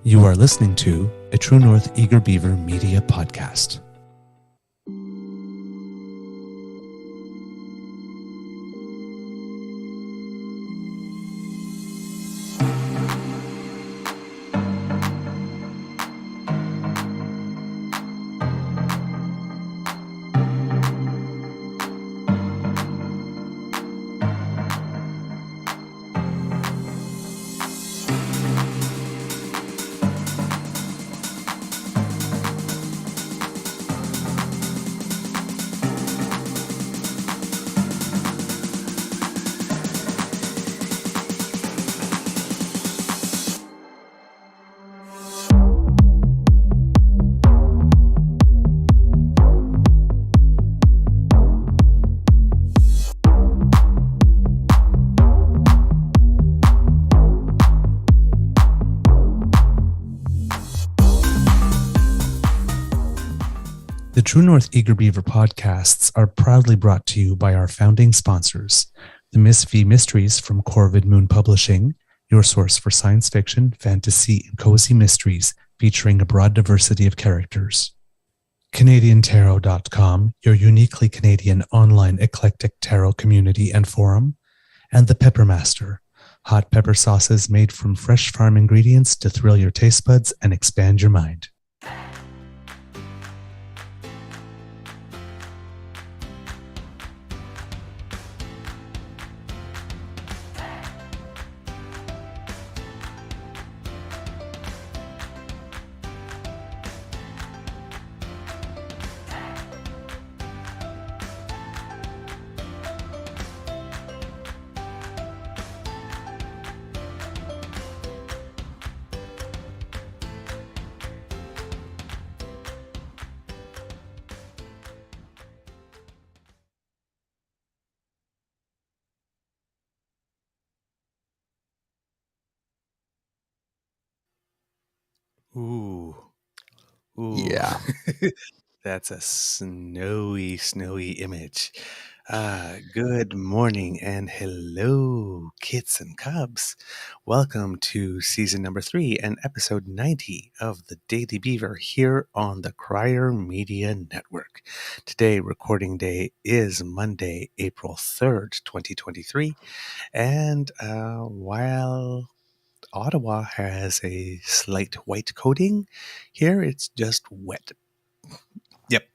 You are listening to a True North Eager Beaver Media Podcast. The True North Eager Beaver podcasts are proudly brought to you by our founding sponsors, the Miss V Mysteries from Corvid Moon Publishing, your source for science fiction, fantasy, and cozy mysteries featuring a broad diversity of characters. CanadianTarot.com, your uniquely Canadian online eclectic tarot community and forum, and the Pepper Master, hot pepper sauces made from fresh farm ingredients to thrill your taste buds and expand your mind. Ooh. Yeah. That's a snowy image. Good morning and hello, kits and cubs. Welcome to season number 3 and episode 90 of the Daily Beaver here on the Crier Media Network. Today, recording day is Monday, April 3rd, 2023. And while Ottawa has a slight white coating, here it's just wet. Yep,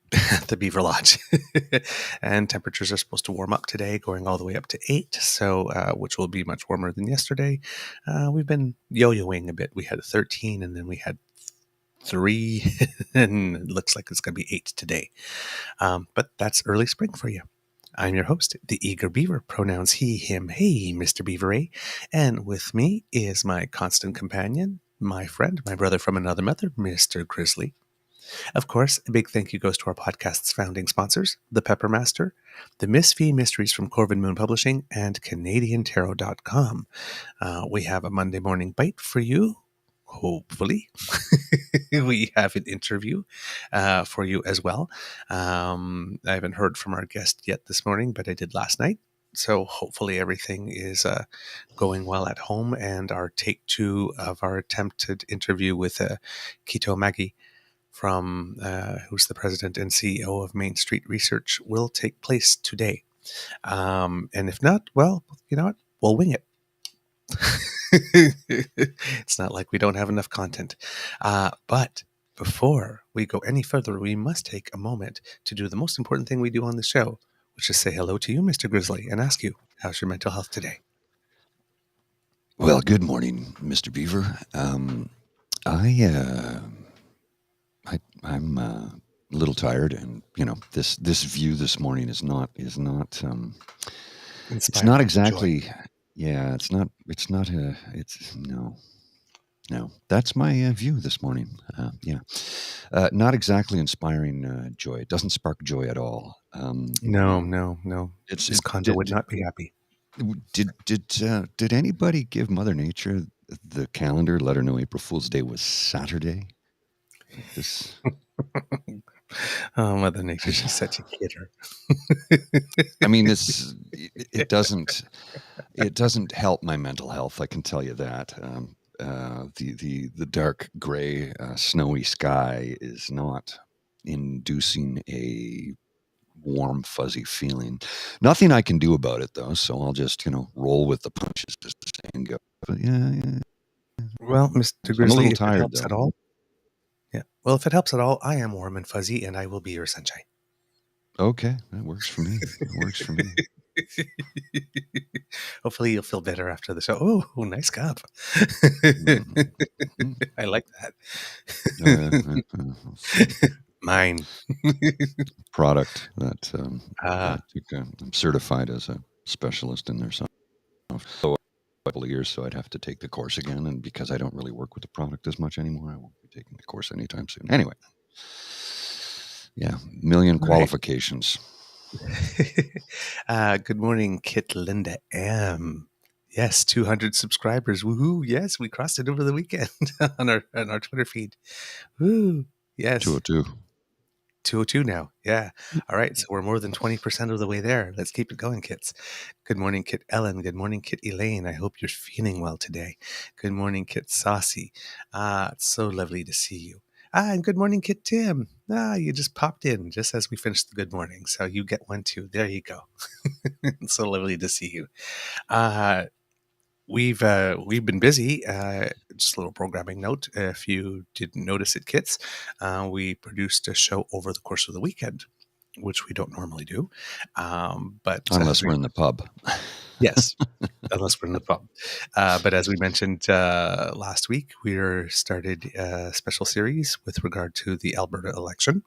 the Beaver Lodge. And temperatures are supposed to warm up today, going all the way up to 8, so which will be much warmer than yesterday. We've been yo-yoing a bit. We had 13, and then we had 3, and it looks like it's going to be 8 today. But that's early spring for you. I'm your host, the Eager Beaver, pronouns he, him, hey, Mr. Beaver A. And with me is my constant companion, my friend, my brother from another mother, Mr. Grizzly. Of course, a big thank you goes to our podcast's founding sponsors, the Pepper Master, the Miss V Mysteries from Corvid Moon Publishing, and CanadianTarot.com. We have a Monday morning bite for you. Hopefully, we have an interview for you as well. I haven't heard from our guest yet this morning, but I did last night. So hopefully everything is going well at home, and our take 2 of our attempted interview with Quito Maggi from who's the president and CEO of Mainstreet Research will take place today. And if not, well, you know what? We'll wing it. It's not like we don't have enough content. But before we go any further, we must take a moment to do the most important thing we do on the show, which is say hello to you, Mr. Grizzly, and ask you, how's your mental health today? Well, good morning, Mr. Beaver. I'm a little tired, and this view this morning is not it's not exactly joy. Yeah, it's not no, that's my view this morning. Not exactly inspiring joy. It doesn't spark joy at all. No. This condo would not be happy. Did anybody give Mother Nature the calendar, let her know April Fool's Day was Saturday? Oh, Mother Nature, she's such a kidder. I mean, it doesn't help my mental health, I can tell you that. the dark gray, snowy sky is not inducing a warm, fuzzy feeling. Nothing I can do about it, though, so I'll just, roll with the punches, as the saying goes. But yeah. Well, Mr. I'm a Grizzly, little if it tired, helps though. at all. Yeah. Well, if it helps at all, I am warm and fuzzy, and I will be your sunshine. Okay, that works for me. Hopefully, you'll feel better after the show. Oh, nice cup. Mm-hmm. I like that. Mine. Product that I took. I'm certified as a specialist in there. So a couple of years, so I'd have to take the course again. And because I don't really work with the product as much anymore, I won't be taking the course anytime soon. Anyway, yeah, million qualifications. Good morning, Kit Linda M. Yes, 200 subscribers. Woohoo! Yes, we crossed it over the weekend on our Twitter feed. Woo! Yes. 202. 202 now. Yeah. All right. So we're more than 20% of the way there. Let's keep it going, Kits. Good morning, Kit Ellen. Good morning, Kit Elaine. I hope you're feeling well today. Good morning, Kit Saucy. It's so lovely to see you. And good morning, Kit Tim. You just popped in just as we finished the good morning. So you get one too. There you go. It's so lovely to see you. We've been busy. Just a little programming note. If you didn't notice it, Kits, we produced a show over the course of the weekend, which we don't normally do. But unless we're in the pub. Yes, unless we're in the pub. But as we mentioned last week, we started a special series with regard to the Alberta election.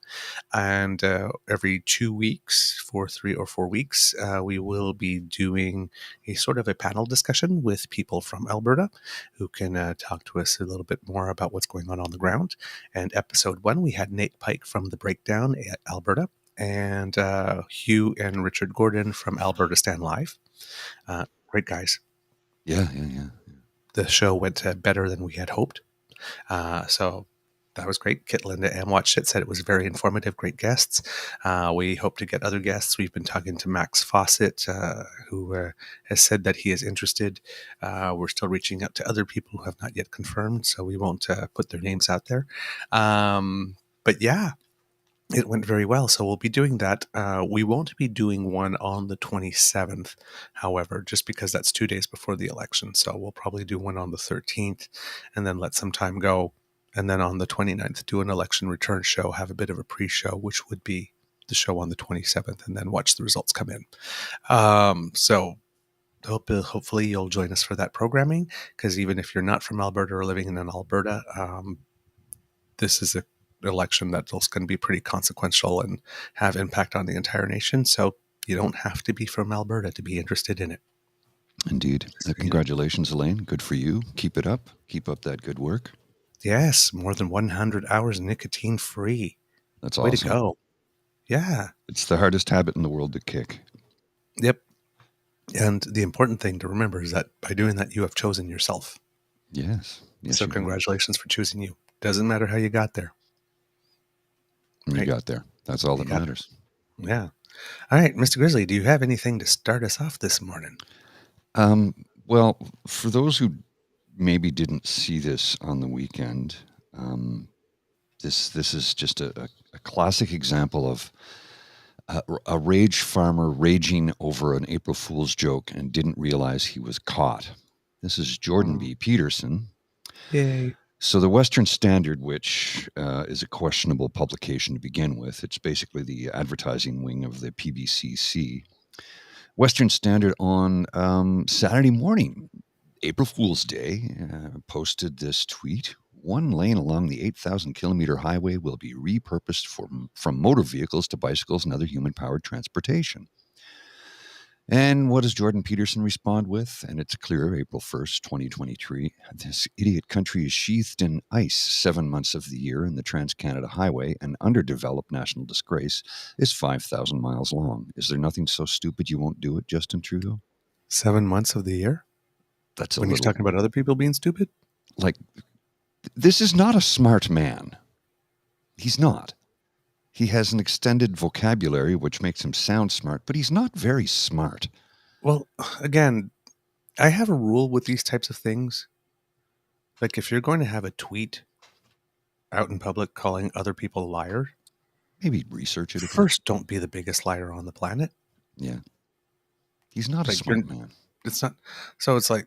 And every 2 weeks, for 3 or 4 weeks, we will be doing a sort of a panel discussion with people from Alberta who can talk to us a little bit more about what's going on the ground. And episode 1, we had Nate Pike from The Breakdown at Alberta and Hugh and Richard Gordon from Alberta Stand Live. Great guys. Yeah. The show went better than we had hoped. So that was great. Kit Linda M watched it, said it was very informative, great guests. We hope to get other guests. We've been talking to Max Fawcett, who has said that he is interested. We're still reaching out to other people who have not yet confirmed, so we won't put their names out there. But yeah, it went very well. So we'll be doing that. We won't be doing one on the 27th, however, just because that's 2 days before the election. So we'll probably do one on the 13th and then let some time go. And then on the 29th, do an election return show, have a bit of a pre-show, which would be the show on the 27th, and then watch the results come in. So hopefully you'll join us for that programming, because even if you're not from Alberta or living in Alberta, this is an election that's going to be pretty consequential and have impact on the entire nation. So you don't have to be from Alberta to be interested in it. Indeed. Congratulations, Elaine. Good for you. Keep it up. Keep up that good work. Yes, more than 100 hours nicotine free. That's Way awesome. to go. Yeah. It's the hardest habit in the world to kick. Yep. And the important thing to remember is that by doing that, you have chosen yourself. Yes. So congratulations for choosing you. Doesn't matter how you got there. You got there. That's all that matters. Yeah. All right, Mr. Grizzly, do you have anything to start us off this morning? Well, for those who maybe didn't see this on the weekend, this is just a classic example of a rage farmer raging over an April Fool's joke and didn't realize he was caught. This is Jordan B. Peterson. Yay. So the Western Standard, which is a questionable publication to begin with, it's basically the advertising wing of the PBCC. Western Standard on Saturday morning, April Fool's Day, posted this tweet. One lane along the 8,000-kilometer highway will be repurposed from motor vehicles to bicycles and other human-powered transportation. And what does Jordan Peterson respond with? And it's clear, April 1st, 2023, this idiot country is sheathed in ice 7 months of the year, and the Trans-Canada Highway, an underdeveloped national disgrace, is 5,000 miles long. Is there nothing so stupid you won't do it, Justin Trudeau? 7 months of the year? That's when he's talking about other people being stupid? Like, this is not a smart man. He's not. He has an extended vocabulary, which makes him sound smart, but he's not very smart. Well, again, I have a rule with these types of things. Like, if you're going to have a tweet out in public calling other people liars, Maybe research it a bit. first, don't be the biggest liar on the planet. Yeah. He's not a Like, smart man. It's not. So it's like,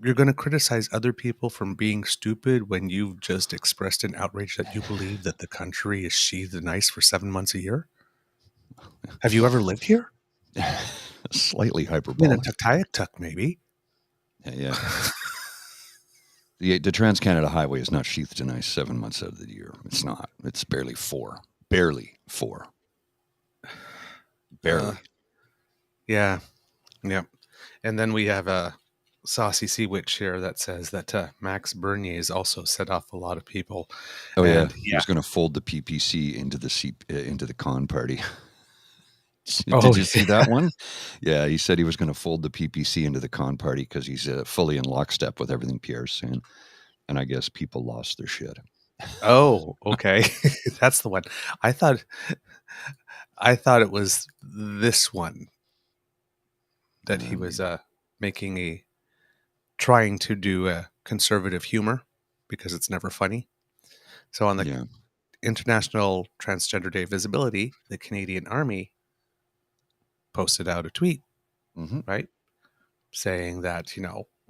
you're going to criticize other people from being stupid when you've just expressed an outrage that you believe that the country is sheathed in ice for 7 months a year? Have you ever lived here? Slightly In a hyperbolic. Tuktoyaktuk, maybe. Yeah. The Trans-Canada Highway is not sheathed in ice 7 months out of the year. It's not. It's barely 4. Barely 4. Barely. Yeah. Yep. And then we have a saucy sea witch here that says that Max Bernier's also set off a lot of people. Oh, yeah. And, He was going to fold the PPC into the con party. Oh, Did you see that one? Yeah, he said he was going to fold the PPC into the con party because he's fully in lockstep with everything Pierre's saying. And I guess people lost their shit. Oh, okay. That's the one. I thought it was this one that he was trying to do a conservative humor because it's never funny. So on the International Transgender Day Visibility, the Canadian Army posted out a tweet, right, saying that,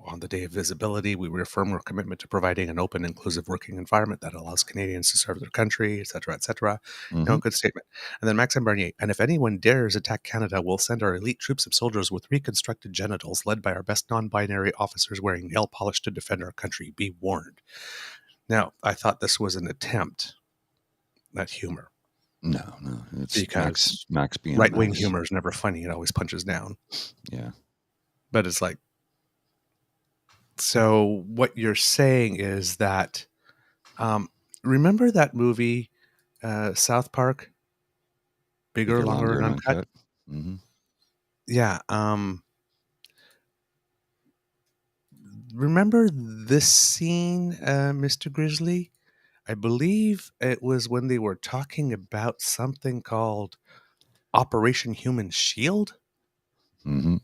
on the Day of Visibility, we reaffirm our commitment to providing an open, inclusive working environment that allows Canadians to serve their country, et cetera, et cetera. Good statement. And then Maxime Bernier, and if anyone dares attack Canada, we'll send our elite troops of soldiers with reconstructed genitals, led by our best non-binary officers wearing nail polish to defend our country. Be warned. Now, I thought this was an attempt at humor. No. It's because Max being right-wing humor is never funny. It always punches down. Yeah. But it's like, so what you're saying is that, remember that movie, South Park? Bigger, Longer, and Uncut? Mm-hmm. Yeah. Remember this scene, Mr. Grizzly? I believe it was when they were talking about something called Operation Human Shield. Mm-hmm.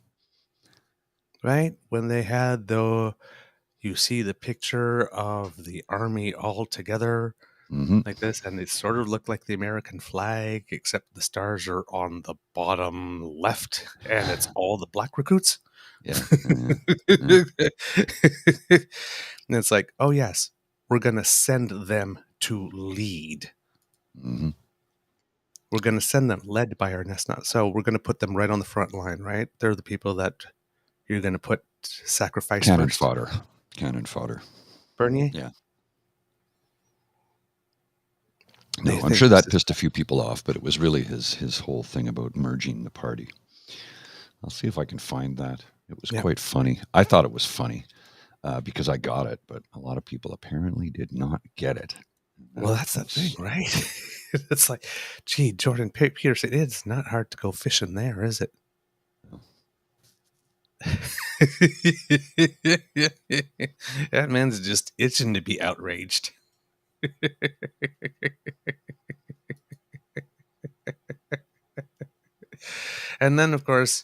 Right? When they had you see the picture of the army all together like this, and it sort of looked like the American flag, except the stars are on the bottom left, and it's all the black recruits. Yeah. And it's like, oh yes, we're going to send them to lead. We're going to send them led by our Nesnot. So we're going to put them right on the front line, right? They're the people that you're going to put sacrifice Cannon first. Cannon fodder. Bernier? Yeah. No, I'm sure that pissed a few people off, but it was really his whole thing about merging the party. I'll see if I can find that. It was quite funny. I thought it was funny because I got it, but a lot of people apparently did not get it. Well, that's the thing, right? It's like, gee, Jordan Peterson, it's not hard to go fishing there, is it? That man's just itching to be outraged. And then, of course,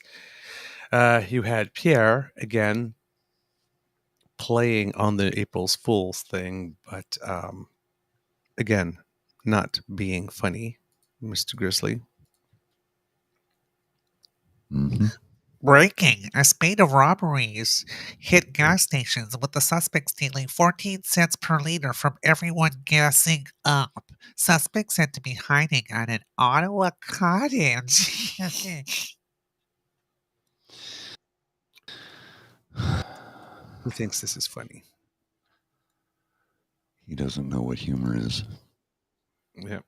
you had Pierre again playing on the April's Fools thing, but again, not being funny, Mr. Grizzly. Breaking. A spate of robberies hit gas stations with the suspects stealing 14 cents per liter from everyone gassing up. Suspects said to be hiding at an Ottawa cottage. Who thinks this is funny? He doesn't know what humor is. Yeah.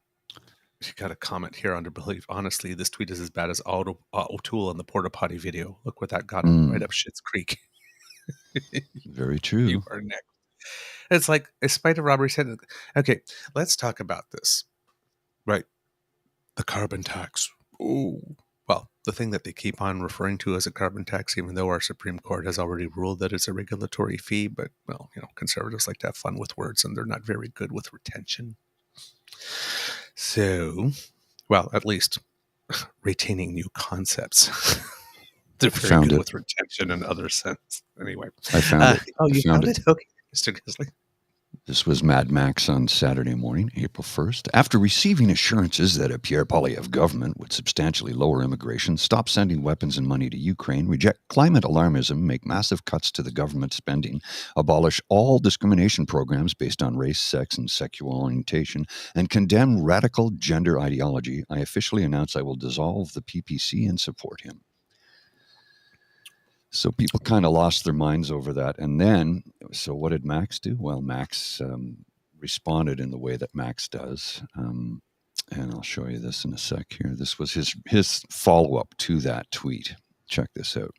You got a comment here under belief. Honestly, this tweet is as bad as O'Toole in the porta potty video. Look what that got him right up Schitt's Creek. Very true. You are next. It's like a spite of robbery said. Okay, let's talk about this. Right. The carbon tax. Oh. Well, the thing that they keep on referring to as a carbon tax, even though our Supreme Court has already ruled that it's a regulatory fee, but, well, conservatives like to have fun with words, and they're not very good with retention. So, well, at least retaining new concepts. They're very good with retention in other sense. Anyway. I found it. Oh, you found it? Okay. Mr. Grizzly. This was Mad Max on Saturday morning, April 1st. After receiving assurances that a Pierre Poilievre government would substantially lower immigration, stop sending weapons and money to Ukraine, reject climate alarmism, make massive cuts to the government spending, abolish all discrimination programs based on race, sex, and sexual orientation, and condemn radical gender ideology, I officially announce I will dissolve the PPC and support him. So people kind of lost their minds over that. And then, so what did Max do? Well, Max responded in the way that Max does. And I'll show you this in a sec here. This was his follow-up to that tweet. Check this out.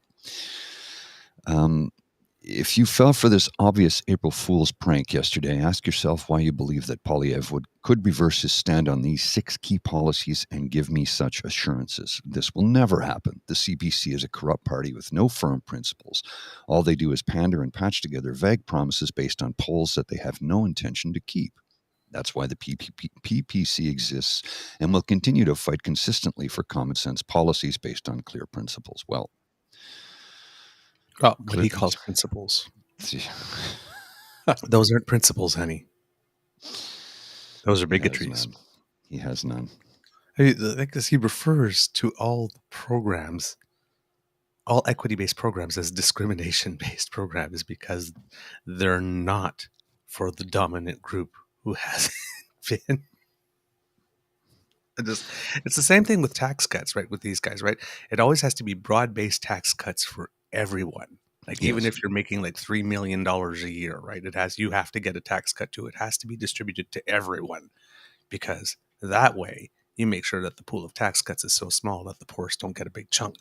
If you fell for this obvious April Fool's prank yesterday, ask yourself why you believe that Poilievre could reverse his stand on these 6 key policies and give me such assurances. This will never happen. The CPC is a corrupt party with no firm principles. All they do is pander and patch together vague promises based on polls that they have no intention to keep. That's why the PPC exists and will continue to fight consistently for common sense policies based on clear principles. Well, what he calls principles. Those aren't principles, honey. Those are bigotries. He has none. Because he refers to all programs, all equity-based programs, as discrimination-based programs because they're not for the dominant group who hasn't been. It's the same thing with tax cuts, right? With these guys, right? It always has to be broad-based tax cuts for everyone. Like, even if you're making like $3 million a year, right? You have to get a tax cut too. It has to be distributed to everyone because that way you make sure that the pool of tax cuts is so small that the poorest don't get a big chunk.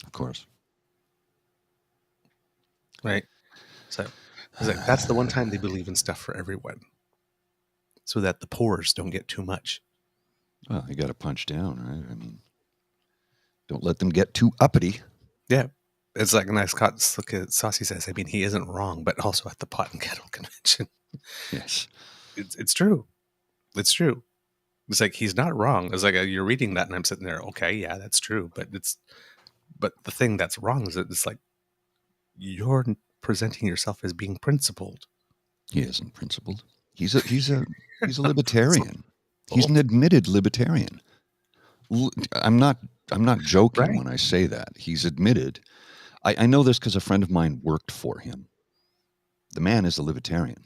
Of course. Right? So it's like, that's the one time they believe in stuff for everyone so that the poorest don't get too much. Well, you got to punch down, right? I mean, don't let them get too uppity. Yeah. It's like a nice look at Saucy says, I mean, he isn't wrong, but also at the Pot and Kettle Convention. Yes. It's true. It's true. It's like, he's not wrong. It's like, you're reading that and I'm sitting there, okay, yeah, that's true. But the thing that's wrong is that it's like, you're presenting yourself as being principled. He isn't principled. He's a libertarian. He's an admitted libertarian. I'm not joking when I say that. He's admitted. I know this because a friend of mine worked for him. The man is a libertarian,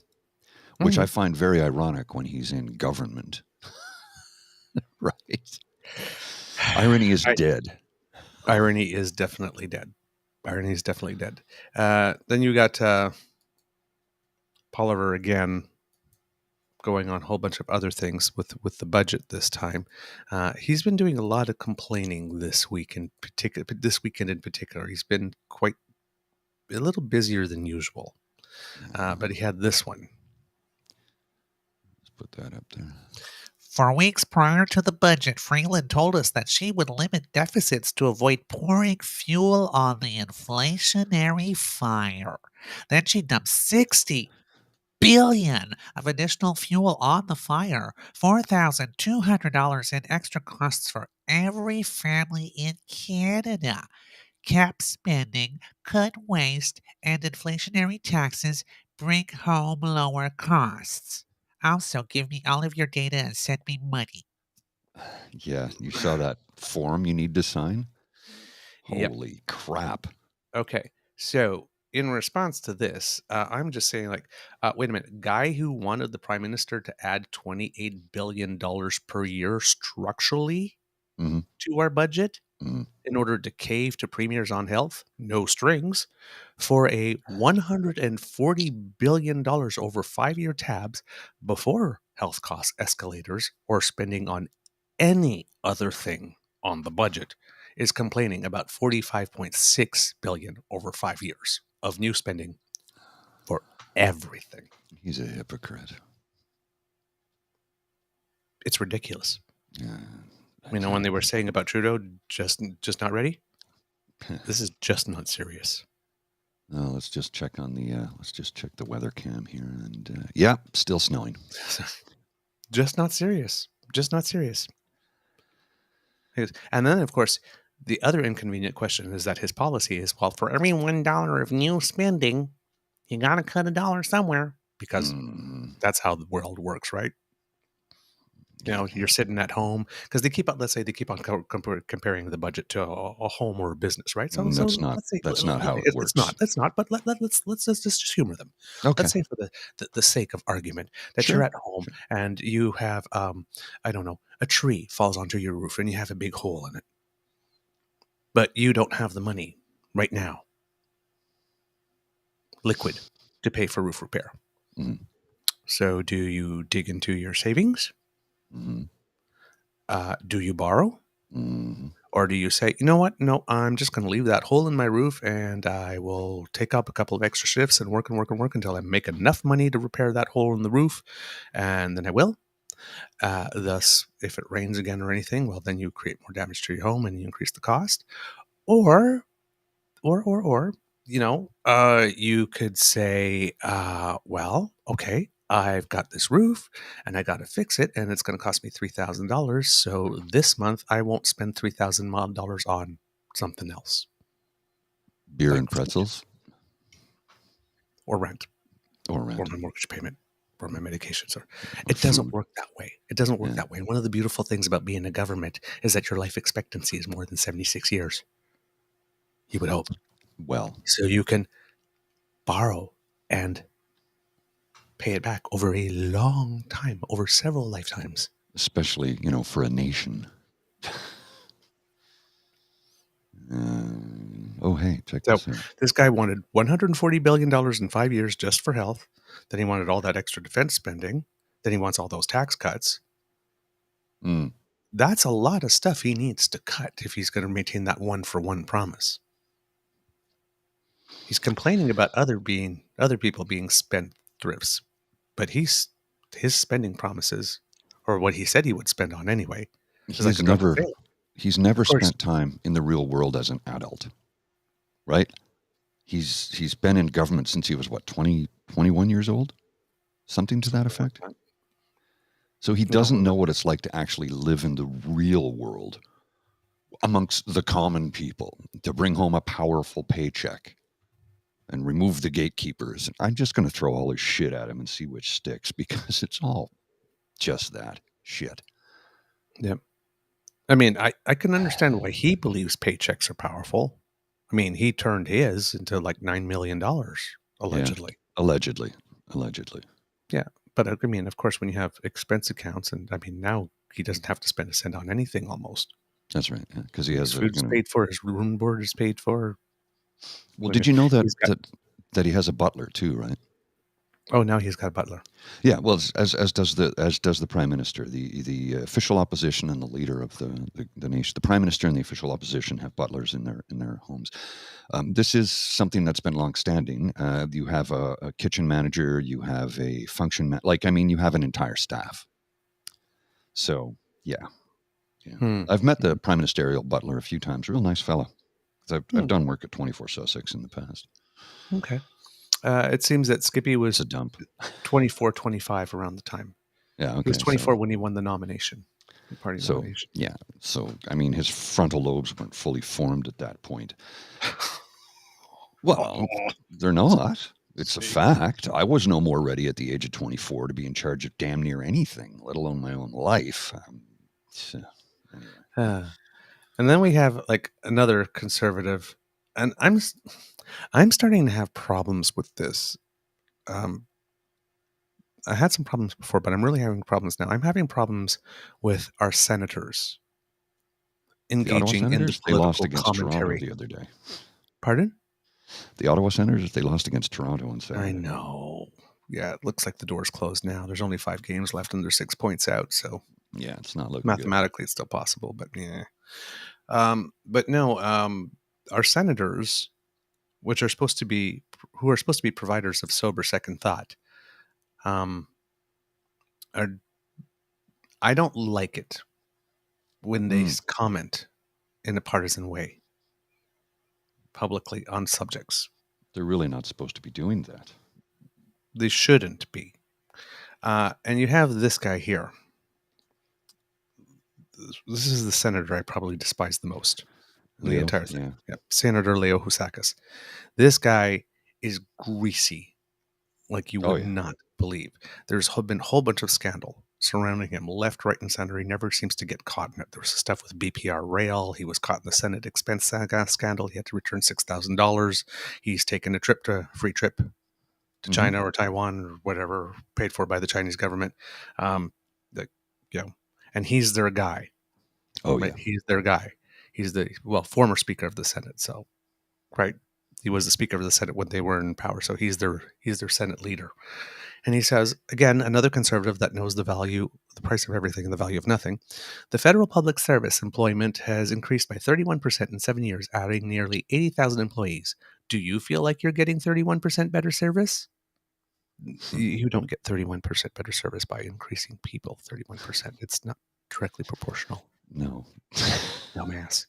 which I find very ironic when he's in government. Right? Irony is dead. Irony is definitely dead. Irony is definitely dead. Then you got Poilievre again going on a whole bunch of other things with the budget this time. He's been doing a lot of complaining this week in particular. This weekend in particular, he's been quite a little busier than usual. But he had this one. Let's put that up there. For weeks prior to the budget, Freeland told us that she would limit deficits to avoid pouring fuel on the inflationary fire. Then she dumped $60 billion of additional fuel on the fire, $4,200 in extra costs for every family in Canada. Cap spending, cut waste, and inflationary taxes bring home lower costs. Also, give me all of your data and send me money. Yeah, you saw that form you need to sign? Holy crap. Okay, so in response to this, I'm just saying, like, wait a minute. Guy who wanted the prime minister to add $28 billion per year structurally to our budget in order to cave to premiers on health, no strings, for a $140 billion over 5-year tabs before health cost escalators or spending on any other thing on the budget, is complaining about $45.6 billion over 5 years of new spending for everything. He's a hypocrite. It's ridiculous. Yeah. When they were saying about Trudeau, just not ready. This is just not serious. No, let's just check the weather cam here, and still snowing. Just not serious. Just not serious. And then, of course, the other inconvenient question is that his policy is, well, for every $1 of new spending, you got to cut $1 somewhere. because Mm, that's how the world works, right? You know, yeah. you're sitting at home because let's say they keep on comparing the budget to a home or a business, right? So, That's let's say, that's not how okay, it it's works. not, but let's just humor them. Okay. Let's say for the sake of argument that Sure. you're at home and you have, I don't know, a tree falls onto your roof and you have a big hole in it, but you don't have the money right now, liquid, to pay for roof repair. Mhm. So do you dig into your savings? Mhm. Do you borrow? Mhm. Or do you say, you know what? No, I'm just going to leave that hole in my roof and I will take up a couple of extra shifts and work until I make enough money to repair that hole in the roof. And then I will. Thus, if it rains again or anything, well, then you create more damage to your home and you increase the cost. Or, you could say, well, okay, I've got this roof and I got to fix it and it's going to cost me $3,000. So this month I won't spend $3,000 on something else Beer like and pretzels or rent or or rent. my mortgage payment or my medications. Or Or it doesn't food. work that way. It doesn't work Yeah. that way. And one of the beautiful things about being a government is that your life expectancy is more than 76 years. You would hope. Well, So you can borrow and pay it back over a long time, over several lifetimes. especially, for a nation. Oh, hey, check So this out. this guy wanted $140 billion in 5 years just for health. Then he wanted all that extra defense spending. Then he wants all those tax cuts. Mm. That's a lot of stuff he needs to cut if he's going to maintain that one-for-one promise. He's complaining about other people being spendthrifts, but his spending promises, or what he said he would spend on anyway, is like a drunken sailor. He's never Of course, spent time in the real world as an adult, right? He's been in government since he was what, 20, 21 years old? Something to that something like effect. that. So he No, doesn't know what it's like to actually live in the real world amongst the common people, to bring home a powerful paycheck and remove the gatekeepers. I'm just going to throw all his shit at him and see which sticks, because it's all just that shit. Yep. I mean, I can understand why he believes paychecks are powerful. I mean, he turned his into like $9 million, allegedly. Yeah, allegedly. Yeah. But I mean, of course, when you have expense accounts, and I mean, now he doesn't have to spend a cent on anything almost. That's right. Because he has His food's paid for, his room board is paid for. Well, I did mean, you know that he's got, that he has a butler too, right? oh, now he's got a butler. Yeah, well, as does the prime minister, the official opposition and the leader of the nation. The prime minister and the official opposition have butlers in their homes. This is something that's been longstanding. You have a kitchen manager, you have a you have an entire staff. So yeah. I've met the prime ministerial butler a few times. Real nice fella. I've done work at 24 Sussex in the past. Okay. It seems that Skippy was It's a dump. 24, 25 around the time. Yeah, okay. He was 24 when he won the nomination, the party nomination. Yeah. So, I mean, his frontal lobes weren't fully formed at that point. Well, they're not. It's a fact. I was no more ready at the age of 24 to be in charge of damn near anything, let alone my own life. Anyway. And then we have like another conservative, and I'm starting to have problems with this. I had some problems before, but I'm really having problems now. I'm having problems with our senators The Ottawa engaging in the Senators, they lost political against Toronto commentary. the other day. Pardon? The Ottawa Senators, they lost against Toronto on Saturday. I know. Yeah, it looks like the door's closed now. There's only 5 games left and they're 6 points out. So yeah, it's not looking mathematically, it's still possible, but yeah. But no, our senators, who are supposed to be providers of sober second thought, I don't like it when they comment in a partisan way publicly on subjects. They're really not supposed to be doing that. They shouldn't be. And you have this guy here. This is the senator I probably despise the most in the entire thing. Yeah. Yep. Senator Leo Housakis. This guy is greasy like you would not believe. There's been a whole bunch of scandal surrounding him, left, right, and center. He never seems to get caught in it. There was stuff with BPR Rail. He was caught in the Senate expense scandal. He had to return $6,000. He's taken a free trip to China or Taiwan or whatever, paid for by the Chinese government. And he's their guy. Oh, right? yeah. He's their guy. He's the former Speaker of the Senate. So, right, he was the Speaker of the Senate when they were in power. So he's their Senate leader. And he says, again, another conservative that knows the price of everything and the value of nothing. The federal public service employment has increased by 31% in 7 years, adding nearly 80,000 employees. Do you feel like you're getting 31% better service? You don't get 31% better service by increasing people 31%. It's not directly proportional. No. Dumbass.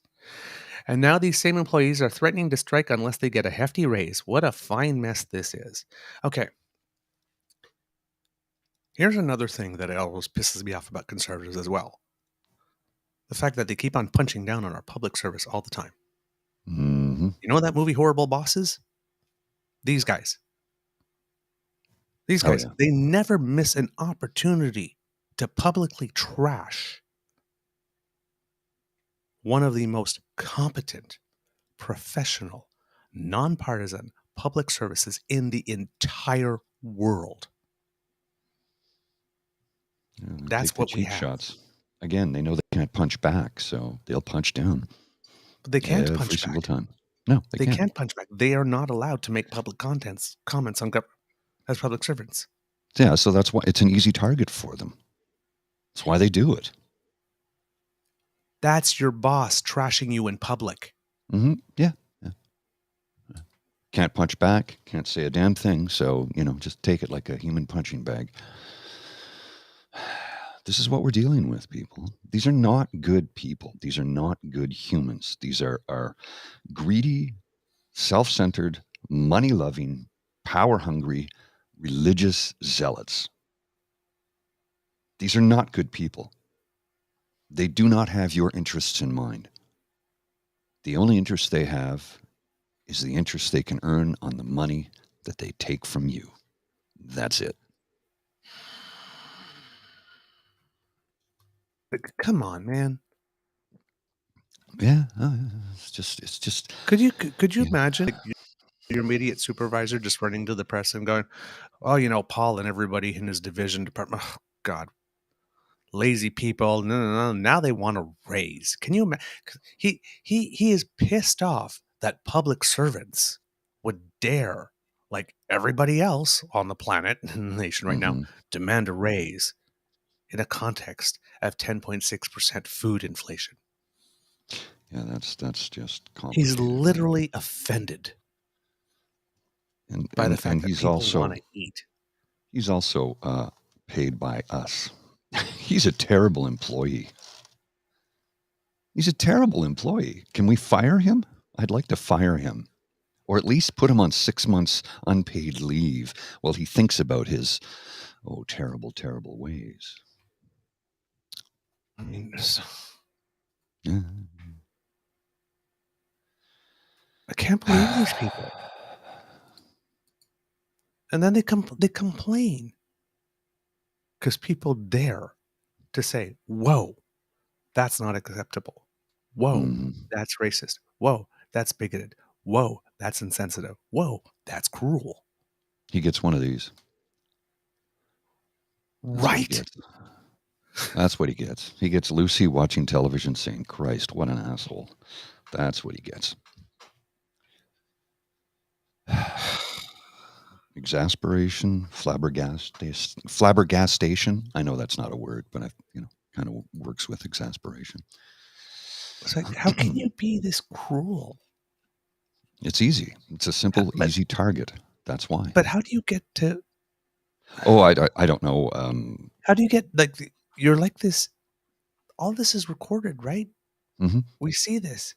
And now these same employees are threatening to strike unless they get a hefty raise. What a fine mess this is. Okay. Here's another thing that always pisses me off about conservatives as well. The fact that they keep on punching down on our public service all the time. Mm-hmm. You know that movie Horrible Bosses? These guys. These guys, they never miss an opportunity to publicly trash one of the most competent, professional, nonpartisan public services in the entire world. That's what we have. Shots. Again, they know they can't punch back, so they'll punch down. But they can't punch every back. single time. No, they can't punch back. They are not allowed to make public comments on government as public servants. Yeah, so that's why it's an easy target for them. That's why they do it. That's your boss trashing you in public. Mm-hmm. Yeah. Can't punch back, can't say a damn thing, so, just take it like a human punching bag. This is what we're dealing with, people. These are not good people. These are not good humans. These are greedy, self-centered, money-loving, power-hungry, religious zealots. These are not good people. They do not have your interests in mind. The only interest they have is the interest they can earn on the money that they take from you. That's it. But come on, man. Yeah, it's just. Could you imagine your immediate supervisor just running to the press and going, "Oh, Paul and everybody in his division department, oh, God, lazy people. No. Now they want a raise." Can you imagine? He is pissed off that public servants would dare, like everybody else on the planet and the nation right now, demand a raise in a context of 10.6% food inflation. Yeah, that's just complicated. He's literally offended by the fact that people want to eat. He's also paid by us. He's a terrible employee. He's a terrible employee. Can we fire him? I'd like to fire him. Or at least put him on 6 months unpaid leave while he thinks about his, terrible, terrible ways. I mean, I can't believe these people. And then they complain because people dare to say, "Whoa, that's not acceptable. Whoa, that's racist. Whoa, that's bigoted. Whoa, that's insensitive. Whoa, that's cruel." He gets one of these. Right. That's what he gets. He gets Lucy watching television saying, "Christ, what an asshole." That's what he gets. Exasperation, flabbergastation. I know that's not a word, but kind of works with exasperation. It's like, how can you be this cruel? It's easy. It's a simple, easy target. That's why. But how do you get to? Oh, I don't know. How do you get you're like this? All this is recorded, right? Mm-hmm. We see this.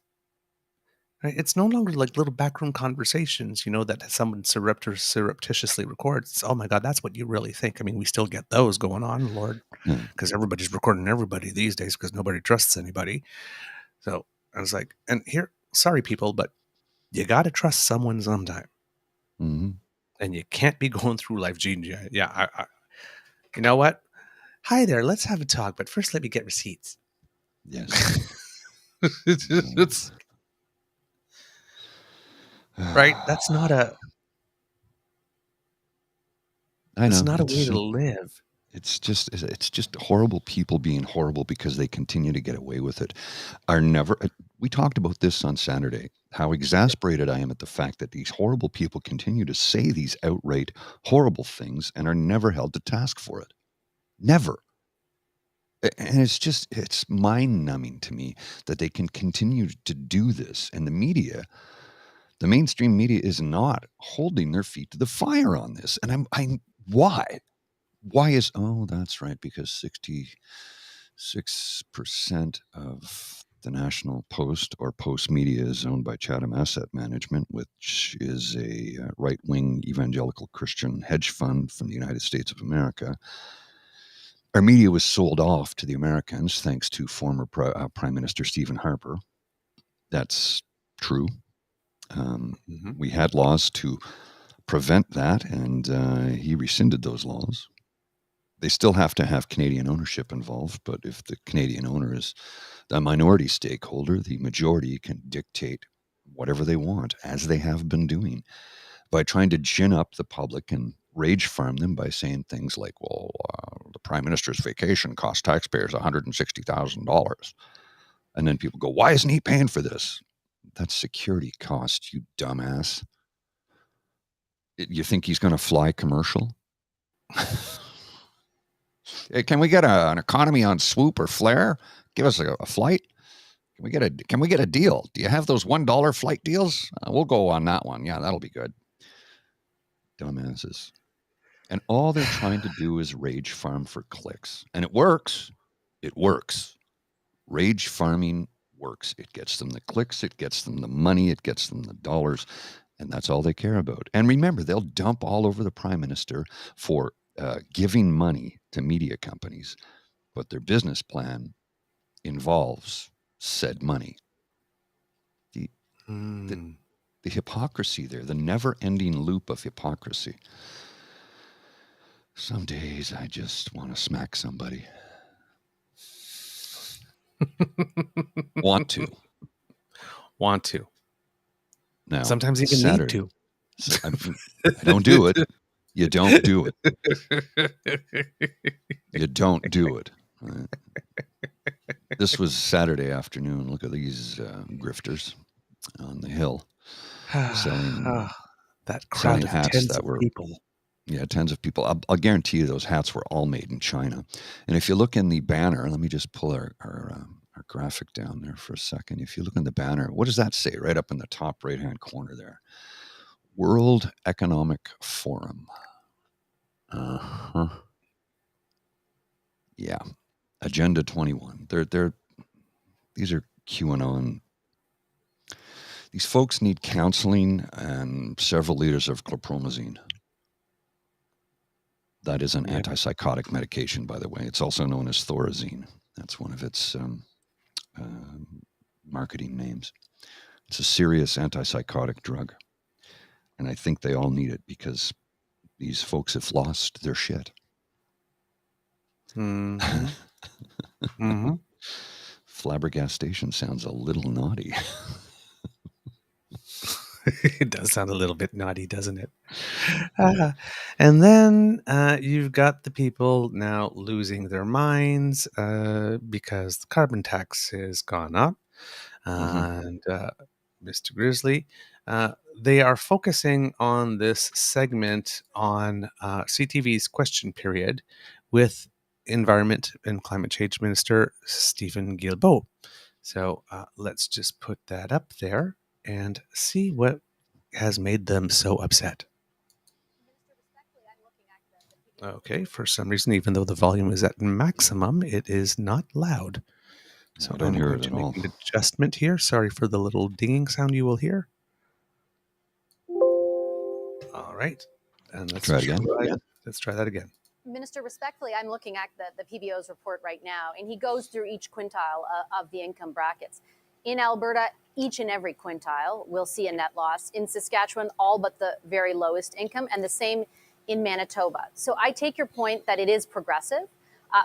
Right? It's no longer like little backroom conversations, that someone surreptitiously records. It's, oh my God, that's what you really think. I mean, we still get those going on, Lord, because everybody's recording everybody these days because nobody trusts anybody. So I was like, and here, sorry people, but you got to trust someone sometime. Mm-hmm. And you can't be going through life, Gene. Yeah. You know what? Hi there. Let's have a talk. But first, let me get receipts. Yes. It's right. That's not a I know. way to live. It's just horrible people being horrible because they continue to get away with it. We talked about this on Saturday, how exasperated I am at the fact that these horrible people continue to say these outright horrible things and are never held to task for it. Never. And it's mind numbing to me that they can continue to do this. And the mainstream media is not holding their feet to the fire on this. And why? Why that's right, because 66% of the National Post or Post Media is owned by Chatham Asset Management, which is a right-wing evangelical Christian hedge fund from the United States of America. Our media was sold off to the Americans thanks to former Prime Minister Stephen Harper. That's true. We had laws to prevent that, and he rescinded those laws. They still have to have Canadian ownership involved, but if the Canadian owner is the minority stakeholder, the majority can dictate whatever they want, as they have been doing, by trying to gin up the public and rage farm them by saying things like, well, the Prime Minister's vacation cost taxpayers $160,000. And then people go, why isn't he paying for this? That's security cost, you dumbass. You think he's going to fly commercial? Can we get an economy on Swoop or Flare? Give us a flight. Can we get a deal? Do you have those $1 flight deals? We'll go on that one. Yeah, that'll be good. Dumbasses. And all they're trying to do is rage farm for clicks. And it works. It works. Rage farming works. It gets them the clicks. It gets them the money. It gets them the dollars. And that's all they care about. And remember, they'll dump all over the Prime Minister for giving money to media companies. But their business plan involves said money. The hypocrisy there, the never-ending loop of hypocrisy. Some days I just want to smack somebody. Want to. Now, sometimes even Saturday, need to. So I don't do it. You don't do it. You don't do it. Right? This was Saturday afternoon. Look at these grifters on the hill selling that crowd of hats tens that of were people. Yeah, tens of people. I'll guarantee you those hats were all made in China. And if you look in the banner, let me just pull our graphic down there for a second. If you look in the banner, what does that say right up in the top right-hand corner there? World Economic Forum. Yeah. Agenda 21. These are QAnon. These folks need counseling and several liters of chlorpromazine. That is an antipsychotic medication, by the way. It's also known as Thorazine. That's one of its marketing names. It's a serious antipsychotic drug. And I think they all need it because these folks have lost their shit. Mm-hmm. Mm-hmm. Flabbergastation sounds a little naughty. It does sound a little bit naughty, doesn't it? And then you've got the people now losing their minds because the carbon tax has gone up. And Mr. Grizzly, they are focusing on this segment on CTV's Question Period with Environment and Climate Change Minister Stephen Guilbeault. So let's just put that up there and see what has made them so upset. Okay, for some reason, even though the volume is at maximum, it is not loud. So I don't hear it at all. Make an adjustment here. Sorry for the little dinging sound you will hear. All right. And let's try it again. Let's try that again. Minister, respectfully, I'm looking at the PBO's report right now, and he goes through each quintile of the income brackets. In Alberta, each and every quintile will see a net loss. In Saskatchewan, all but the very lowest income, and the same in Manitoba. So I take your point that it is progressive,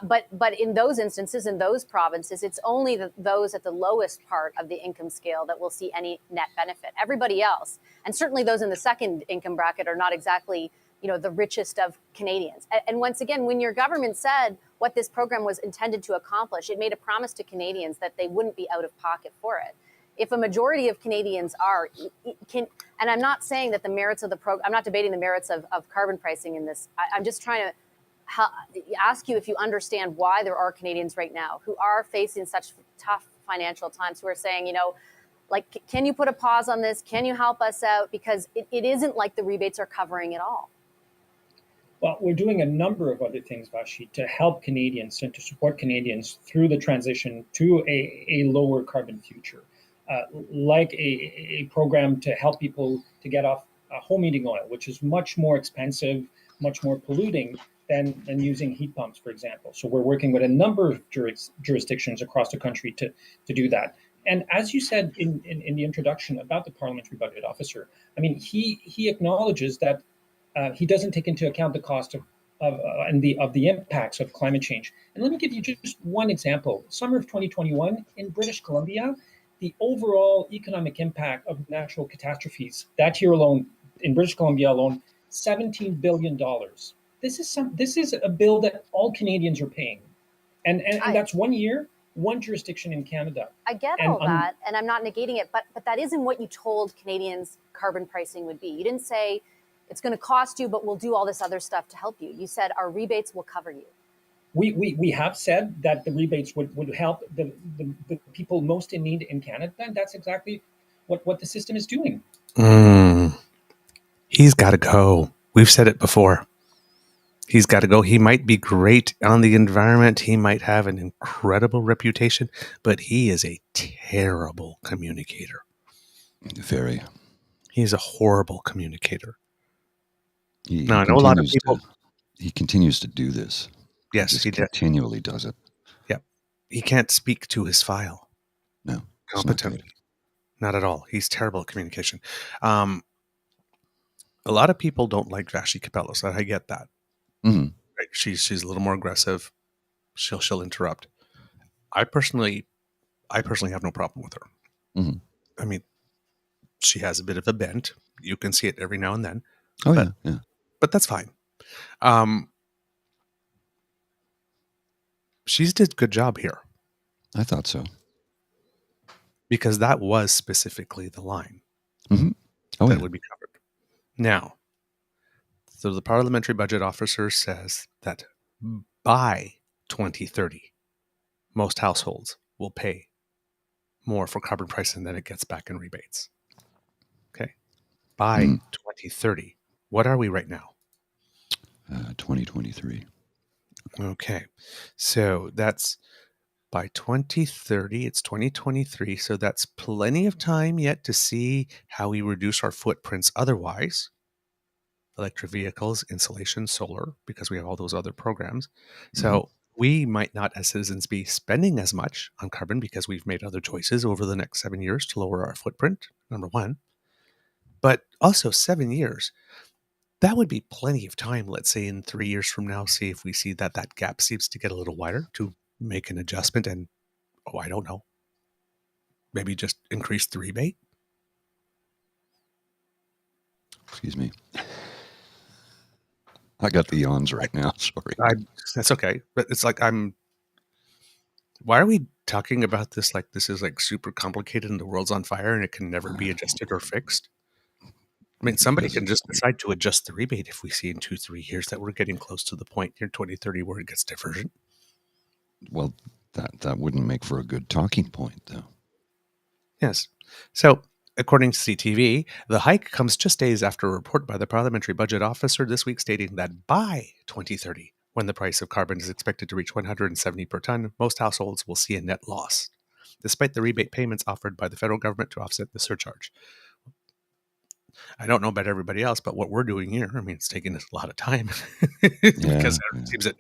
but in those instances, in those provinces, it's only those at the lowest part of the income scale that will see any net benefit. Everybody else, and certainly those in the second income bracket, are not exactly the richest of Canadians. And once again, when your government said what this program was intended to accomplish, it made a promise to Canadians that they wouldn't be out of pocket for it. If a majority of Canadians are, and I'm not saying that the merits of the program, I'm not debating the merits of carbon pricing in this. I'm just trying to ask you if you understand why there are Canadians right now who are facing such tough financial times, who are saying, like, can you put a pause on this? Can you help us out? Because it isn't like the rebates are covering it all. Well, we're doing a number of other things, Vashi, to help Canadians and to support Canadians through the transition to a lower carbon future, like a program to help people to get off home heating oil, which is much more expensive, much more polluting than using heat pumps, for example. So we're working with a number of jurisdictions across the country to do that. And as you said in the introduction about the parliamentary budget officer, I mean, he acknowledges that he doesn't take into account the cost of the impacts of climate change. And let me give you just one example. Summer of 2021 in British Columbia, the overall economic impact of natural catastrophes that year alone, in British Columbia alone, $17 billion. This is a bill that all Canadians are paying, and that's 1 year, one jurisdiction in Canada. I get all that, and I'm not negating it, but that isn't what you told Canadians carbon pricing would be. You didn't say it's going to cost you, but we'll do all this other stuff to help you. You said our rebates will cover you. We have said that the rebates would help the people most in need in Canada, and that's exactly what the system is doing. He's got to go. We've said it before. He's got to go. He might be great on the environment. He might have an incredible reputation, but he is a terrible communicator. Very. He's a horrible communicator. He I know a lot of people. He continues to do this. Yes, he continually does it. Yep. He can't speak to his file. No. Competently. Not at all. He's terrible at communication. A lot of people don't like Vashi Kapelos. I get that. Mm-hmm. Right? She's a little more aggressive. She'll interrupt. I personally have no problem with her. Mm-hmm. I mean, she has a bit of a bent. You can see it every now and then. Oh, yeah. But that's fine. She's did a good job here. I thought so. Because that was specifically the line that would be covered. Now, so the parliamentary budget officer says that by 2030, most households will pay more for carbon pricing than it gets back in rebates. Okay. By 2030. What are we right now? 2023. Okay. So that's by 2030, it's 2023. So that's plenty of time yet to see how we reduce our footprints otherwise. Electric vehicles, insulation, solar, because we have all those other programs. So we might not as citizens be spending as much on carbon because we've made other choices over the next 7 years to lower our footprint, number one. But also 7 years, that would be plenty of time, let's say in 3 years from now, see if we see that gap seems to get a little wider to make an adjustment and, I don't know, maybe just increase the rebate. Excuse me. I got the yawns right now. Sorry. That's okay. But it's like why are we talking about this like this is like super complicated and the world's on fire and it can never be adjusted or fixed? I mean, somebody can just decide to adjust the rebate if we see in 2-3 years that we're getting close to the point in 2030 where it gets diversion. Well, that wouldn't make for a good talking point, though. Yes. So, according to CTV, the hike comes just days after a report by the parliamentary budget officer this week stating that by 2030, when the price of carbon is expected to reach $170 per ton, most households will see a net loss, despite the rebate payments offered by the federal government to offset the surcharge. I don't know about everybody else, but what we're doing here, I mean, it's taking us a lot of time because it seems that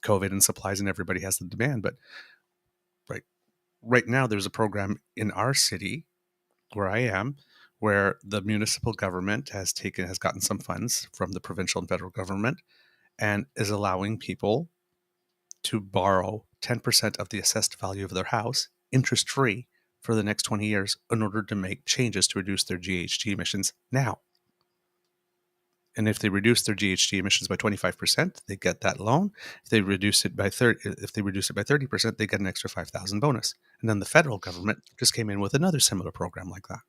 COVID and supplies and everybody has the demand. But right now, there's a program in our city where I am, where the municipal government has gotten some funds from the provincial and federal government and is allowing people to borrow 10% of the assessed value of their house interest-free for the next 20 years in order to make changes to reduce their GHG emissions now. And if they reduce their GHG emissions by 25%, they get that loan. If they reduce it by 30%, they get an extra $5,000 bonus. And then the federal government just came in with another similar program like that,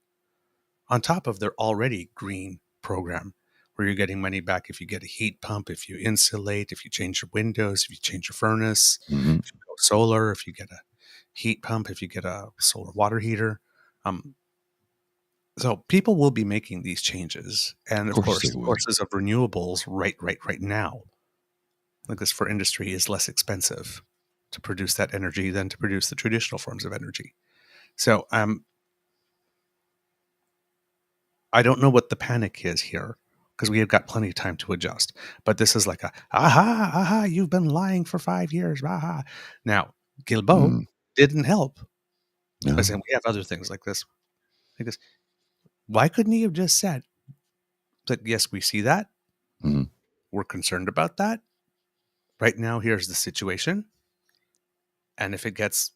on top of their already green program, where you're getting money back if you get a heat pump, if you insulate, if you change your windows, if you change your furnace, if you go solar, if you get a heat pump, if you get a solar water heater. So people will be making these changes. And of course, the sources of renewables right now, like this for industry, is less expensive to produce that energy than to produce the traditional forms of energy. So I don't know what the panic is here, because we have got plenty of time to adjust. But this is like you've been lying for 5 years. Aha. Now, Guilbeault didn't help by saying we have other things like this. Because why couldn't he have just said, like, yes, we see that. We're concerned about that. Right now, here's the situation. And if it gets,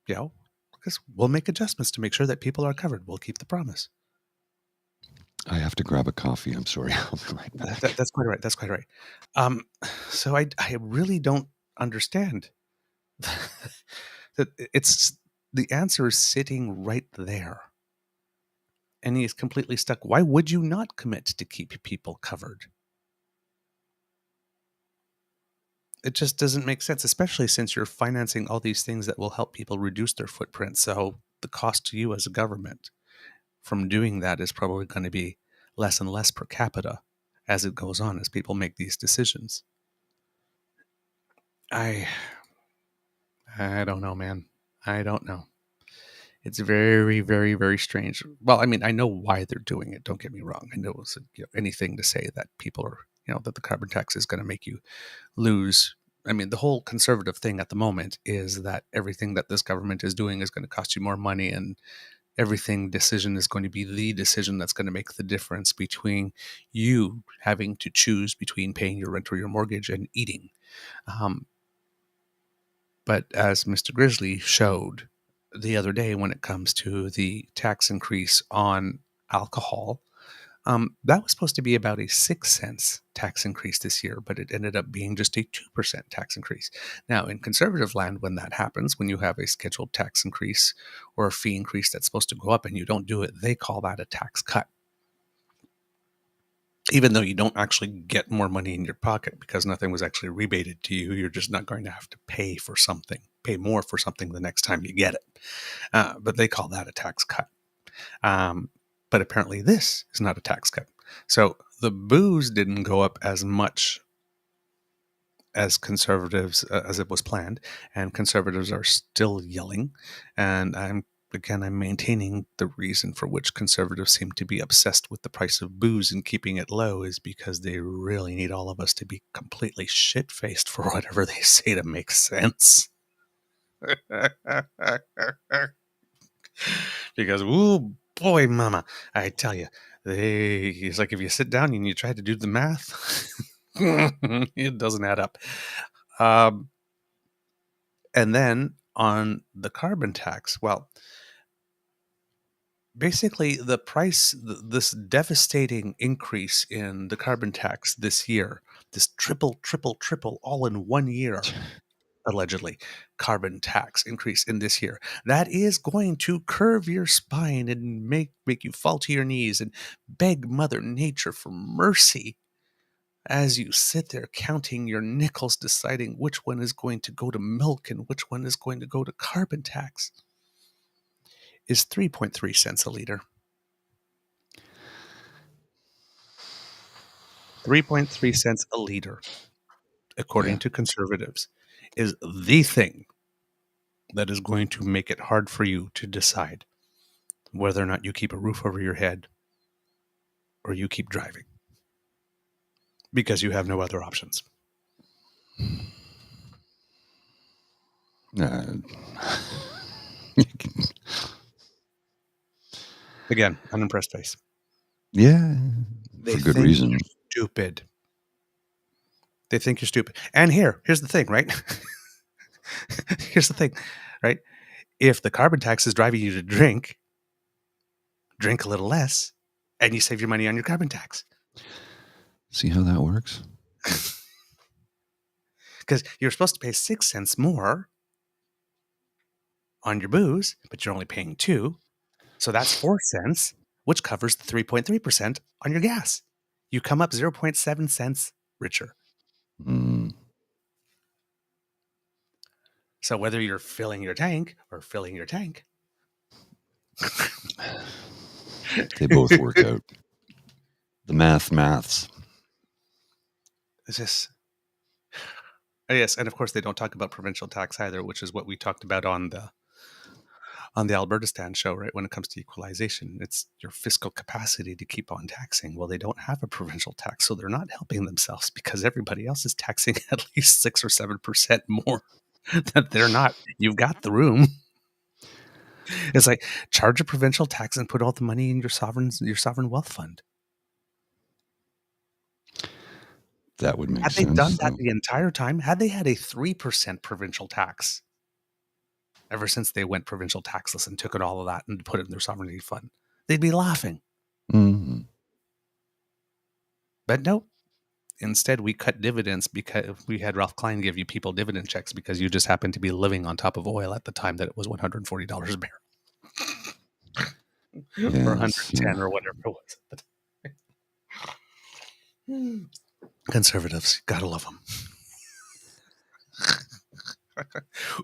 because we'll make adjustments to make sure that people are covered. We'll keep the promise. I have to grab a coffee. I'm sorry. I'll be right back. That's quite right. That's quite right. So I really don't understand that it's the answer is sitting right there. And he is completely stuck. Why would you not commit to keep people covered? It just doesn't make sense, especially since you're financing all these things that will help people reduce their footprint. So the cost to you as a government from doing that is probably going to be less and less per capita as it goes on, as people make these decisions. I don't know, man. I don't know. It's very, very, very strange. Well, I mean, I know why they're doing it. Don't get me wrong. I know it's anything to say that people are, that the carbon tax is going to make you lose. I mean, the whole conservative thing at the moment is that everything that this government is doing is going to cost you more money, and everything decision is going to be the decision that's going to make the difference between you having to choose between paying your rent or your mortgage and eating. But as Mr. Grizzly showed the other day, when it comes to the tax increase on alcohol, that was supposed to be about a 6 cents tax increase this year, but it ended up being just a 2% tax increase. Now, in conservative land, when that happens, when you have a scheduled tax increase or a fee increase that's supposed to go up and you don't do it, they call that a tax cut. Even though you don't actually get more money in your pocket because nothing was actually rebated to you, you're just not going to have to pay more for something the next time you get it. But they call that a tax cut. But apparently this is not a tax cut. So the booze didn't go up as much as conservatives, as it was planned, and conservatives are still yelling. And I'm maintaining the reason for which conservatives seem to be obsessed with the price of booze and keeping it low is because they really need all of us to be completely shit-faced for whatever they say to make sense. Because, ooh, boy, mama, I tell you, it's like if you sit down and you try to do the math, it doesn't add up. And then on the carbon tax, well, basically the price, this devastating increase in the carbon tax this year, this triple all in 1 year, allegedly, carbon tax increase in this year, that is going to curve your spine and make you fall to your knees and beg Mother Nature for mercy as you sit there counting your nickels, deciding which one is going to go to milk and which one is going to go to carbon tax, is 3.3 cents a liter. 3.3 cents a liter, according to conservatives, is the thing that is going to make it hard for you to decide whether or not you keep a roof over your head or you keep driving, because you have no other options. Again, unimpressed face. Yeah, They for good think reason. you're stupid. They think you're stupid. And here's the thing, right? Here's the thing, right? If the carbon tax is driving you to drink a little less, and you save your money on your carbon tax. See how that works? Because you're supposed to pay 6 cents more on your booze, but you're only paying 2. So that's 4 cents, which covers the 3.3% on your gas. You come up 0.7 cents richer. Mm. So whether you're filling your tank or filling your tank, They both work out. The maths. it's just... Yes, and of course they don't talk about provincial tax either, which is what we talked about on the Alberta Stand show, right? When it comes to equalization, it's your fiscal capacity to keep on taxing. Well, they don't have a provincial tax, so they're not helping themselves because everybody else is taxing at least 6 or 7% more that they're not. You've got the room. It's like charge a provincial tax and put all the money in your sovereign wealth fund. That would make Had sense. they done that the entire time, had they had a 3% provincial tax, ever since they went provincial taxless and took it all of that and put it in their sovereignty fund, they'd be laughing. Mm-hmm. But no, instead we cut dividends because we had Ralph Klein give you people dividend checks because you just happened to be living on top of oil at the time that it was $140 a barrel. Yes, or 110 or whatever it was at the time. Conservatives, gotta love them.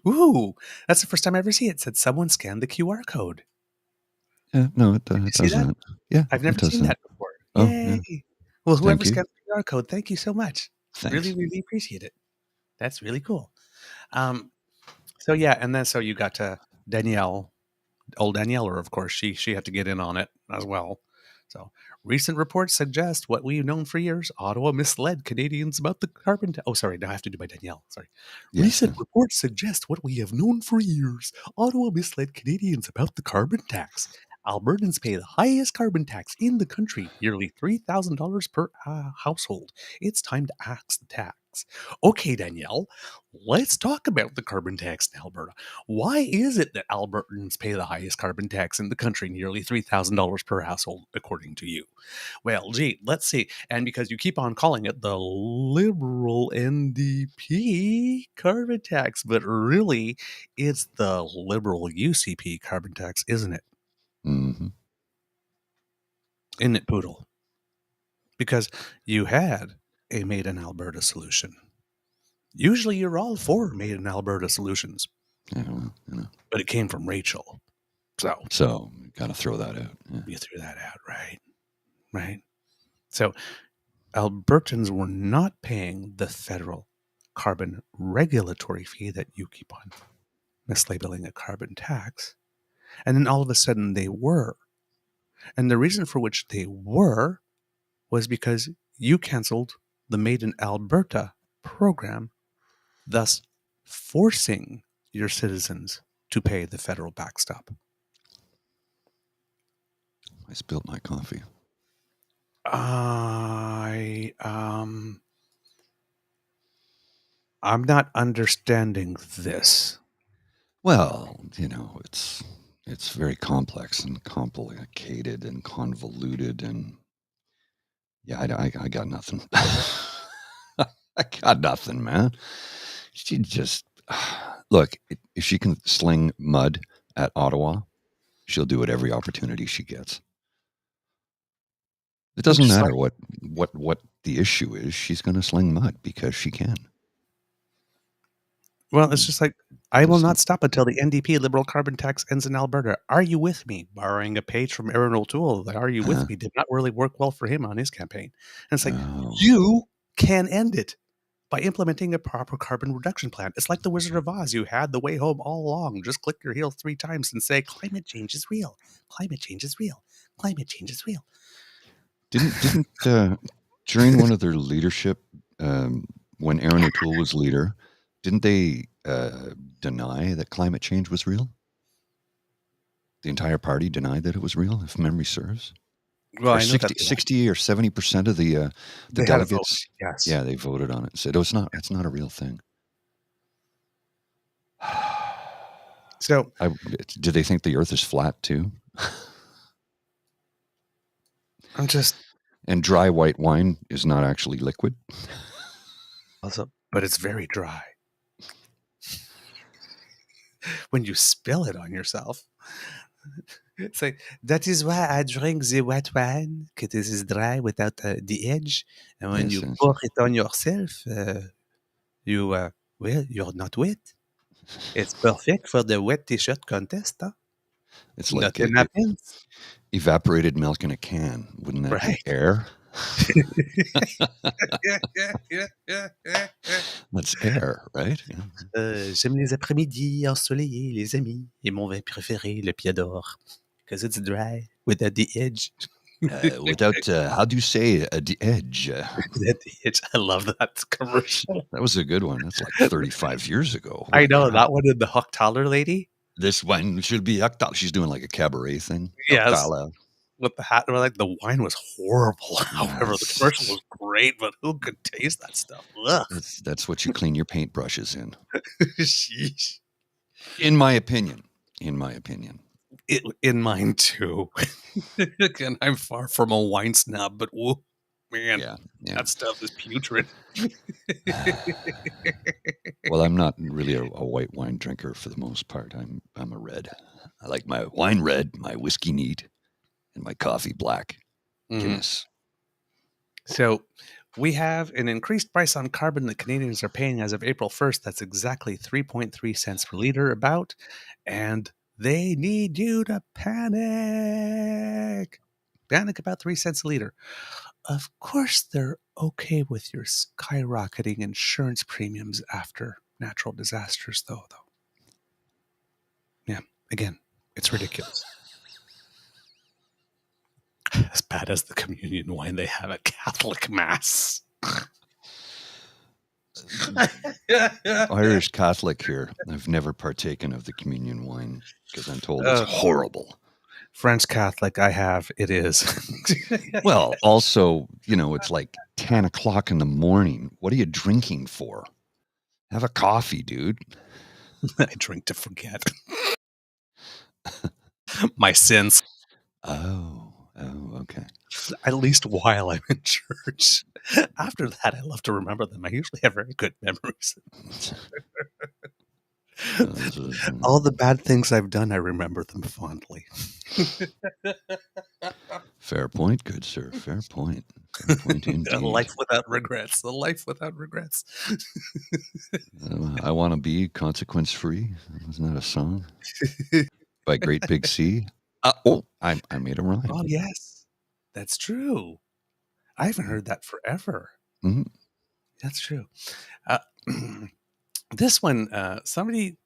Ooh, that's the first time I ever see it. It said someone scanned the QR code. Yeah, no, it you does see that? that. Yeah, I've never it does seen that before. Oh, Yay! yeah. Well, whoever Thank you. scanned the QR code, thank you so much. Thanks. Really, really appreciate it. That's really cool. So yeah, and then so you got to Danielle, old Danielle, of course, she had to get in on it as well. So recent reports suggest what we've known for years: Ottawa misled Canadians about the carbon tax. Oh, sorry, now I have to do my Danielle. Sorry. Yes, Recent yes. reports suggest what we have known for years: Ottawa misled Canadians about the carbon tax. Albertans pay the highest carbon tax in the country, nearly $3,000 per household. It's time to axe the tax. Okay, Danielle, let's talk about the carbon tax in Alberta. Why is it that Albertans pay the highest carbon tax in the country, nearly $3,000 per household, according to you? Well, gee, let's see. And because you keep on calling it the Liberal NDP carbon tax, but really it's the Liberal UCP carbon tax, isn't it? Mm-hmm. Isn't it, Poodle? Because you had a Made in Alberta solution. Usually you're all for Made in Alberta solutions. Yeah, well, But it came from Rachel. So got to throw that out. Yeah. You threw that out, right? Right. So Albertans were not paying the federal carbon regulatory fee that you keep on mislabeling a carbon tax. And then all of a sudden they were. And the reason for which they were was because you canceled the Made in Alberta program, thus forcing your citizens to pay the federal backstop. I spilled my coffee. I'm not understanding this. Well, it's very complex and complicated and convoluted, and yeah, I got nothing. I got nothing, man. She just look. If she can sling mud at Ottawa, she'll do it every opportunity she gets. It doesn't matter what the issue is. She's going to sling mud because she can. Well, it's just like, I will not stop until the NDP Liberal carbon tax ends in Alberta. Are you with me? Borrowing a page from Aaron O'Toole, the "Are you with me?" did not really work well for him on his campaign. And it's like, you can end it by implementing a proper carbon reduction plan. It's like the Wizard of Oz. You had the way home all along. Just click your heels 3 times and say, climate change is real. Climate change is real. Climate change is real. Didn't during one of their leadership, when Aaron O'Toole was leader, didn't they deny that climate change was real? The entire party denied that it was real, if memory serves. Well, Or I know that 60 or 70% of the they had a vote. delegates. Yes. Yeah, they voted on it and said, "Oh, it's not a real thing." So Do they think the Earth is flat too? I'm just And dry white wine is not actually liquid. also, but it's very dry. When you spill it on yourself. It's like, that is why I drink the white wine, because it is dry without the edge. And when you pour it on yourself, you're not wet. It's perfect for the wet t-shirt contest, huh? It's like Nothing happens. Evaporated milk in a can. Wouldn't that Right. be air? Yeah. That's air, right? Yeah. J'aime les après-midi ensoleillés, les amis, et mon vin préféré, le Pied-d'Or, because it's dry without the edge. Without, how do you say the edge? Without the edge. I love that commercial. That was a good one. That's like 35 years ago. I know that one in the Hucktaller lady. This wine should be Hucktaller. She's doing like a cabaret thing. Yes. Hucktaller. With the hat, like the wine was horrible. However, the commercial was great, but who could taste that stuff? Ugh. That's what you clean your paintbrushes in. Sheesh. In my opinion. In mine too. Again, I'm far from a wine snob, but whoa, man, that stuff is putrid. Well, I'm not really a white wine drinker for the most part. I'm a red. I like my wine red, my whiskey neat, and my coffee black. Guinness. So we have an increased price on carbon that Canadians are paying as of April 1st. That's exactly 3.3 cents per liter about. And they need you to panic. Panic about 3 cents a liter. Of course, they're okay with your skyrocketing insurance premiums after natural disasters, though. Yeah, again, it's ridiculous. As bad as the communion wine they have at Catholic Mass. Irish Catholic here. I've never partaken of the communion wine because I'm told it's horrible. French Catholic, I have. It is. Well, also, it's like 10 o'clock in the morning. What are you drinking for? Have a coffee, dude. I drink to forget my sins. Oh, okay. At least while I'm in church. After that, I love to remember them. I usually have very good memories. All the bad things I've done, I remember them fondly. Fair point, good sir. Fair point. Fair point indeed. A life without regrets. A life without regrets. I want to be consequence-free. Isn't that a song? By Great Big Sea. I made a rhyme. Oh, yes. That's true. I haven't heard that forever. Mm-hmm. That's true. This one, somebody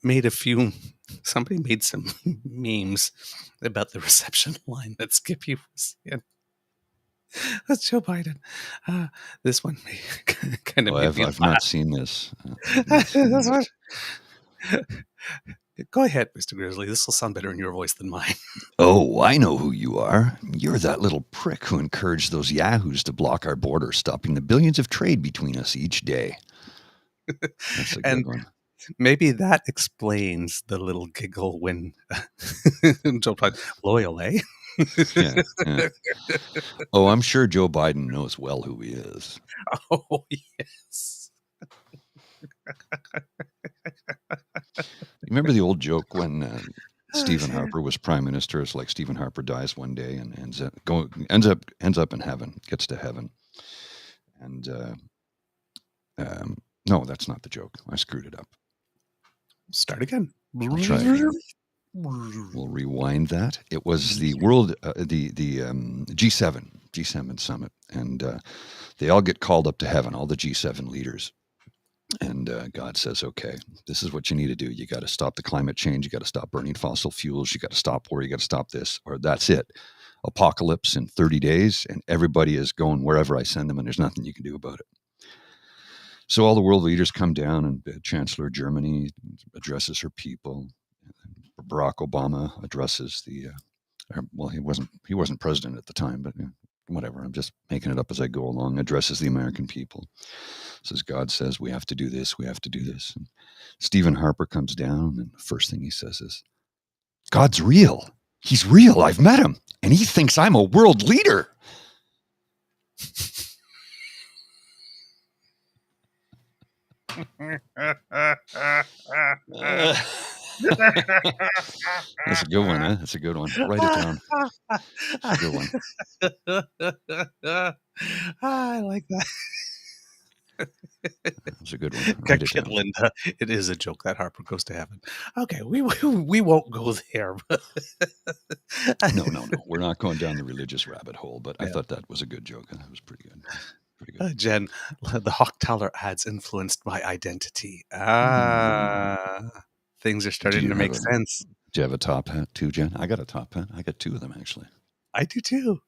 made some memes about the reception line that Skippy was in. That's Joe Biden. This one kind of made me I've not seen this. Go ahead, Mr. Grizzly. This will sound better in your voice than mine. Oh, I know who you are. You're that little prick who encouraged those yahoos to block our border, stopping the billions of trade between us each day. That's a good one. Maybe that explains the little giggle when Joe Biden, loyal, eh? Yeah. Oh, I'm sure Joe Biden knows well who he is. Oh, yes. Remember the old joke when Stephen Harper was prime minister? It's like Stephen Harper dies one day and ends up in heaven, gets to heaven. And no, that's not the joke. I screwed it up. Start again. I'll try again. We'll rewind that. It was the world, the G7 summit, and they all get called up to heaven, all the G7 leaders. And God says, okay, this is what you need to do. You got to stop the climate change. You got to stop burning fossil fuels. You got to stop war. You got to stop this, or that's it. Apocalypse in 30 days, and everybody is going wherever I send them, and there's nothing you can do about it. So all the world leaders come down, and Chancellor of Germany addresses her people. Barack Obama addresses the. Well, he wasn't president at the time, but whatever. I'm just making it up as I go along. Addresses the American people. Says God says we have to do this. We have to do this. And Stephen Harper comes down, and the first thing he says is, "God's real. He's real. I've met him, and he thinks I'm a world leader." That's a good one, huh? That's a good one. Write it down. That's a good one. I like that. That's a good one. Write it down. Linda, it is a joke that Harper goes to heaven. Okay, we won't go there. No. We're not going down the religious rabbit hole, but I thought that was a good joke. That was pretty good. Pretty good. Jen, the Hochtaler ads influenced my identity. Things are starting to make sense. Do you have a top hat too, Jen? I got a top hat. I got two of them, actually. I do too.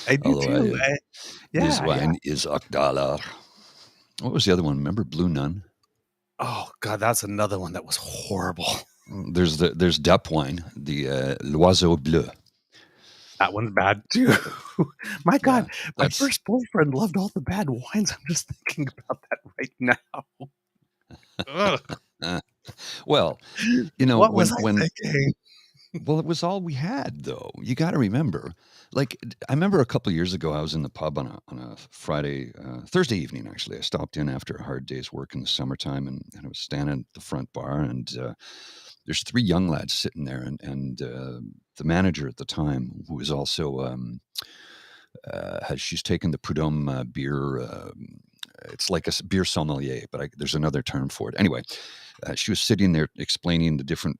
I do too. This wine is $1. What was the other one? Remember Blue Nun? Oh God, that's another one that was horrible. There's Dep wine, the L'Oiseau Bleu. That one's bad too. My God, my first boyfriend loved all the bad wines. I'm just thinking about that right now. Well, what was I thinking? Well, it was all we had, though. You got to remember. Like, I remember a couple of years ago, I was in the pub on a Thursday evening, actually. I stopped in after a hard day's work in the summertime, and I was standing at the front bar, and there's three young lads sitting there, and the manager at the time, who is also she's taken the Prud'homme beer. It's like a beer sommelier, but there's another term for it. Anyway, she was sitting there explaining the different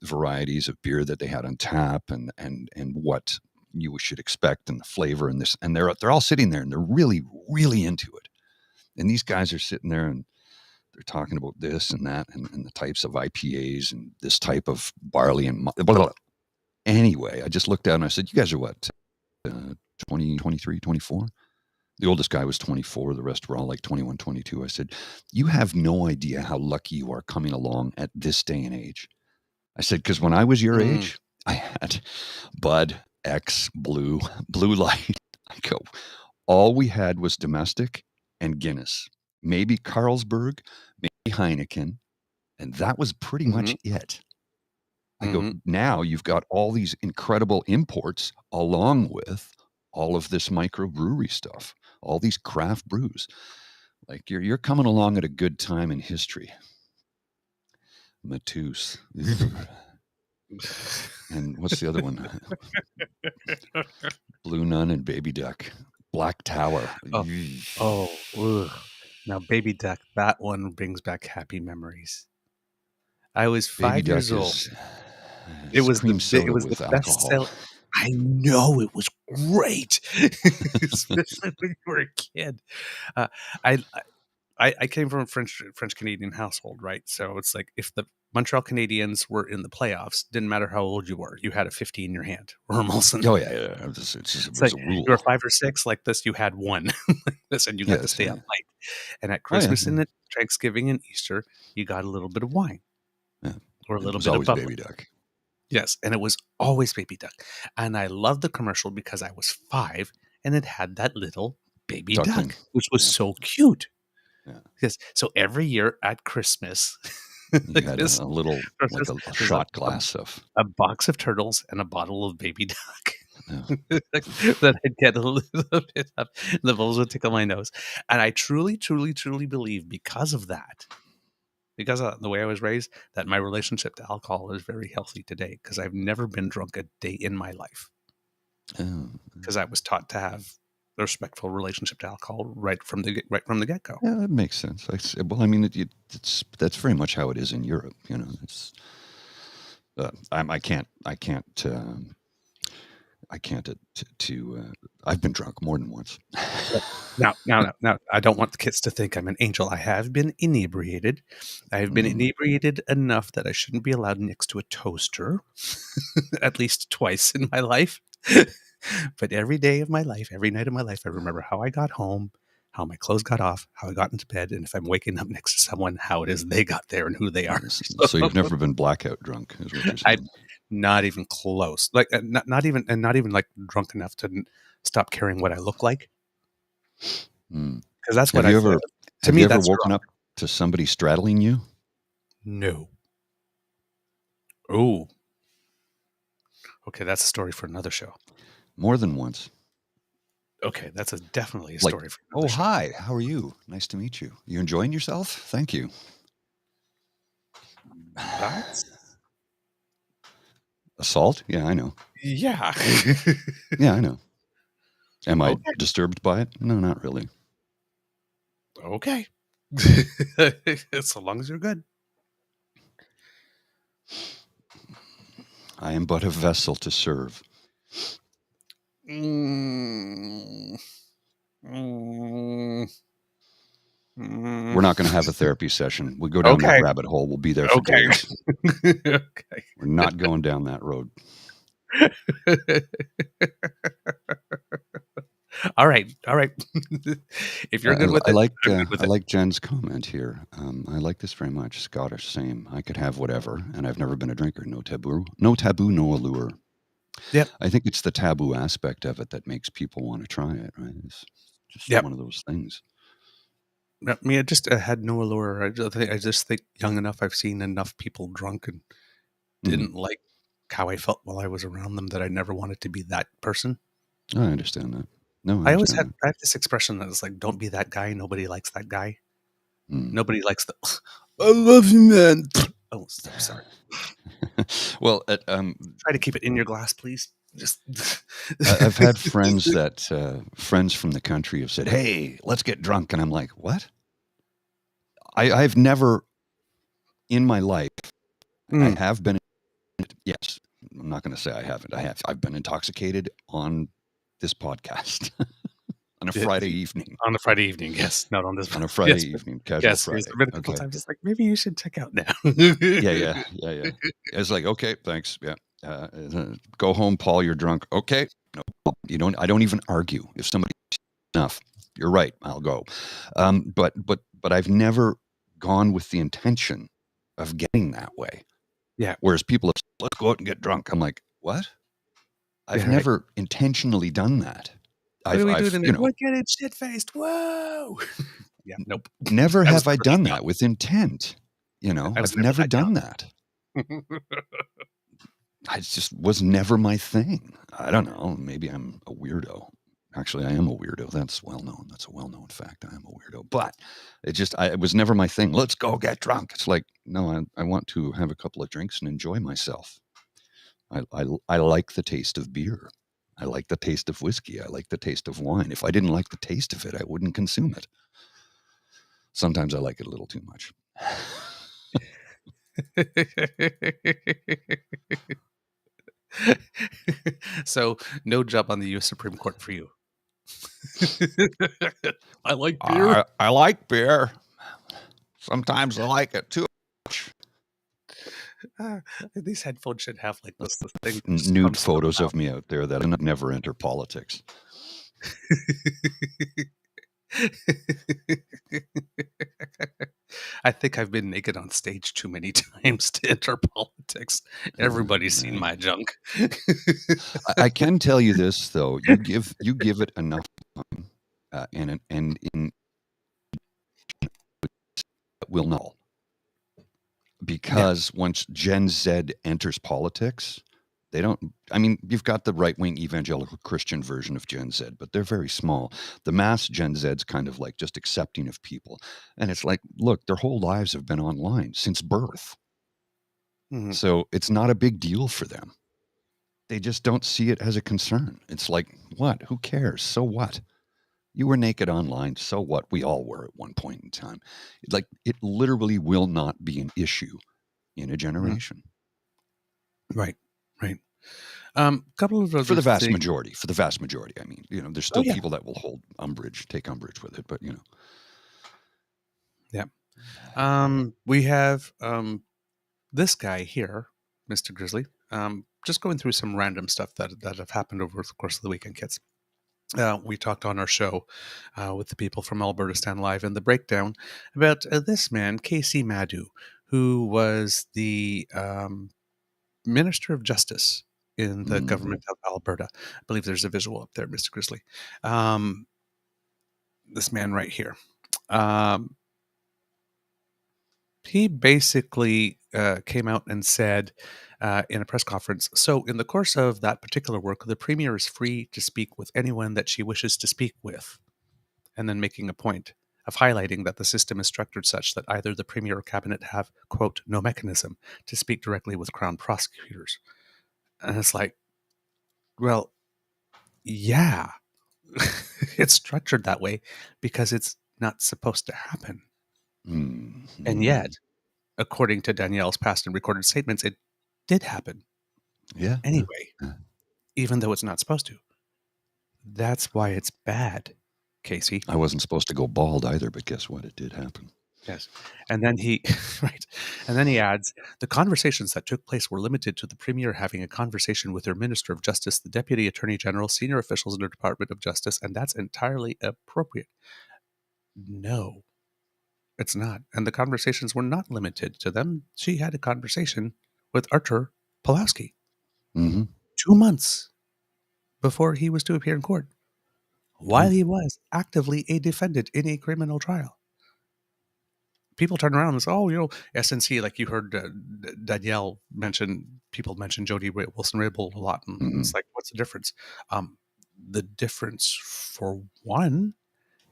varieties of beer that they had on tap, and what you should expect, and the flavor, and this, and they're all sitting there, and they're really, really into it. And these guys are sitting there, and they're talking about this and that, and the types of IPAs, and this type of barley, and blah, blah, blah. Anyway, I just looked out and I said, "You guys are what, 20, 23, 24?" The oldest guy was 24. The rest were all like 21, 22. I said, "You have no idea how lucky you are coming along at this day and age." I said, because when I was your age, I had Bud, X, Blue Light. I go, all we had was domestic and Guinness, maybe Carlsberg, maybe Heineken, and that was pretty much it. I go, now you've got all these incredible imports along with all of this microbrewery stuff, all these craft brews. Like you're coming along at a good time in history. Matus. And what's the other one? Blue Nun and Baby Duck. Black Tower. Now Baby Duck, that one brings back happy memories. I was 5 years old. It was the best seller. I know, it was great, especially when you were a kid. I came from a French Canadian household, right? So it's like if the Montreal Canadiens were in the playoffs, didn't matter how old you were, you had a 50 in your hand or a Molson. Oh yeah. It was like a rule. You were 5 or 6 like this, you had one like this, and you got to stay up late. And at Christmas and at Thanksgiving and Easter, you got a little bit of wine, or a little bit of bubbly. Baby Duck. Yes, and it was always Baby Duck. And I loved the commercial because I was 5 and it had that little baby duck, which was so cute. Yeah. Yes. So every year at Christmas, you had a little, like a shot glass of a box of turtles and a bottle of Baby Duck. That I'd get a little bit up, and the bubbles would tickle my nose. And I truly, truly, truly believe because of that, because of the way I was raised, that my relationship to alcohol is very healthy today, because I've never been drunk a day in my life. Because I was taught to have a respectful relationship to alcohol right from the get-go. Yeah, that makes sense. Well, I mean, that's very much how it is in Europe. You know, it's I've been drunk more than once. Now, I don't want the kids to think I'm an angel. I have been inebriated. I have been inebriated enough that I shouldn't be allowed next to a toaster at least twice in my life. But every day of my life, every night of my life, I remember how I got home, how my clothes got off, how I got into bed, and if I'm waking up next to someone, how it is they got there and who they are. So you've never been blackout drunk, is what you're saying? Not even close. Like not even like drunk enough to stop caring what I look like. Because that's what have you ever woken up to somebody straddling you? No. Oh. Okay, that's a story for another show. More than once. Okay, that's definitely a story for another show. Hi, how are you? Nice to meet you. You enjoying yourself? Thank you. That's assault? Yeah, I know. Yeah. Yeah, I know. Am I disturbed by it? No, not really. Okay. So long as you're good. I am but a vessel to serve. We're not going to have a therapy session. We go down that rabbit hole. We'll be there for days. Okay. We're not going down that road. All right. If you're good with it, I like Jen's comment here. I like this very much. Scottish, same. I could have whatever, and I've never been a drinker. No taboo, no allure. Yep. I think it's the taboo aspect of it that makes people want to try it, right? It's just one of those things. I mean, I just had no allure. I just think young enough, I've seen enough people drunk and didn't like how I felt while I was around them that I never wanted to be that person. I understand that. No, I always had this expression that was like, don't be that guy. Nobody likes that guy. Nobody likes the, I love you, man. Oh, sorry. Well, try to keep it in your glass, please. Just I've had friends friends from the country have said, "Hey, let's get drunk," and I'm like, "What?" I've never in my life. I have been. Yes, I'm not going to say I haven't. I've been intoxicated on this podcast on a Friday evening. On a Friday evening, yes. Not on this. On a Friday evening, casual Friday. Yes, been a couple times. It's like maybe you should check out now. Yeah. It's like, okay, thanks. Yeah. Go home, Paul. You're drunk. Okay. No, you don't. I don't even argue. If somebody enough, you're right. I'll go. But I've never gone with the intention of getting that way. Yeah. Whereas people have said, let's go out and get drunk. I'm like, what? I've never intentionally done that. What do we do tonight? We're getting shit faced. Whoa. Yeah. Nope. Never have I done that with intent. I've never done that. I just was never my thing. I don't know. Maybe I'm a weirdo. Actually, I am a weirdo. That's well known. That's a well-known fact. I am a weirdo. But it was never my thing. Let's go get drunk. It's like, no, I want to have a couple of drinks and enjoy myself. I like the taste of beer. I like the taste of whiskey. I like the taste of wine. If I didn't like the taste of it, I wouldn't consume it. Sometimes I like it a little too much. So no job on the U.S. Supreme Court for you. I like beer. I like beer. Sometimes I like it too much. These headphones should have like this thing. Nude photos of me out there that I never enter politics. I think I've been naked on stage too many times to enter politics. Everybody's seen my junk. I can tell you this though: you give it enough time, and in will know, because once Gen Z enters politics, they don't. I mean, you've got the right-wing evangelical Christian version of Gen Z, but they're very small. The mass Gen Z's kind of like just accepting of people. And it's like, look, their whole lives have been online since birth. Mm-hmm. So it's not a big deal for them. They just don't see it as a concern. It's like, what? Who cares? So what? You were naked online. So what? We all were at one point in time. Like, it literally will not be an issue in a generation. Right. Couple of for the vast majority. I mean, there's still people that will take umbrage with it, but Yeah. We have this guy here, Mr. Grizzly. Just going through some random stuff that have happened over the course of the weekend, kids. we talked on our show with the people from Alberta Stand Live in the breakdown about this man, Kacy Madu, who was the Minister of Justice in the government of Alberta. I believe there's a visual up there, Mr. Grizzly. This man right here. He basically came out and said in a press conference, so in the course of that particular work, the Premier is free to speak with anyone that she wishes to speak with. And then making a point of highlighting that the system is structured such that either the Premier or Cabinet have, quote, no mechanism to speak directly with Crown prosecutors. And it's like, well, yeah, it's structured that way because it's not supposed to happen. And yet, according to Danielle's past and recorded statements, it did happen. Yeah. Anyway, even though it's not supposed to. That's why it's bad, Kacy. I wasn't supposed to go bald either, but guess what? It did happen. Yes. And then he right. And then he adds, the conversations that took place were limited to the Premier having a conversation with her Minister of Justice, the Deputy Attorney General, senior officials in the Department of Justice, and that's entirely appropriate. No, it's not. And the conversations were not limited to them. She had a conversation with Artur Pawlowski 2 months before he was to appear in court, while he was actively a defendant in a criminal trial. People turn around and say, oh, SNC, like you heard Danielle mention, people mention Jody Wilson-Raybould a lot. And it's like, what's the difference? The difference, for one,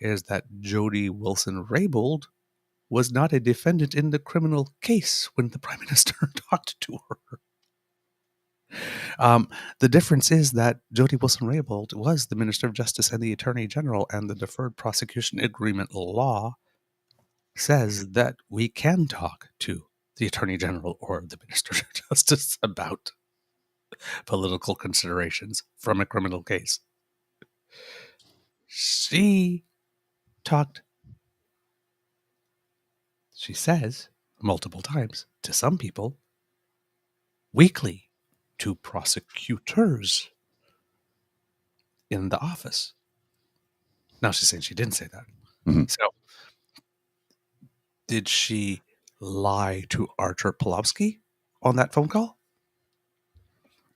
is that Jody Wilson-Raybould was not a defendant in the criminal case when the Prime Minister talked to her. The difference is that Jody Wilson-Raybould was the Minister of Justice and the Attorney General, and the Deferred Prosecution Agreement law says that we can talk to the Attorney General or the Minister of Justice about political considerations from a criminal case. She says multiple times to some people, weekly to prosecutors in the office. Now she's saying she didn't say that. So did she lie to Artur Pawlowski on that phone call?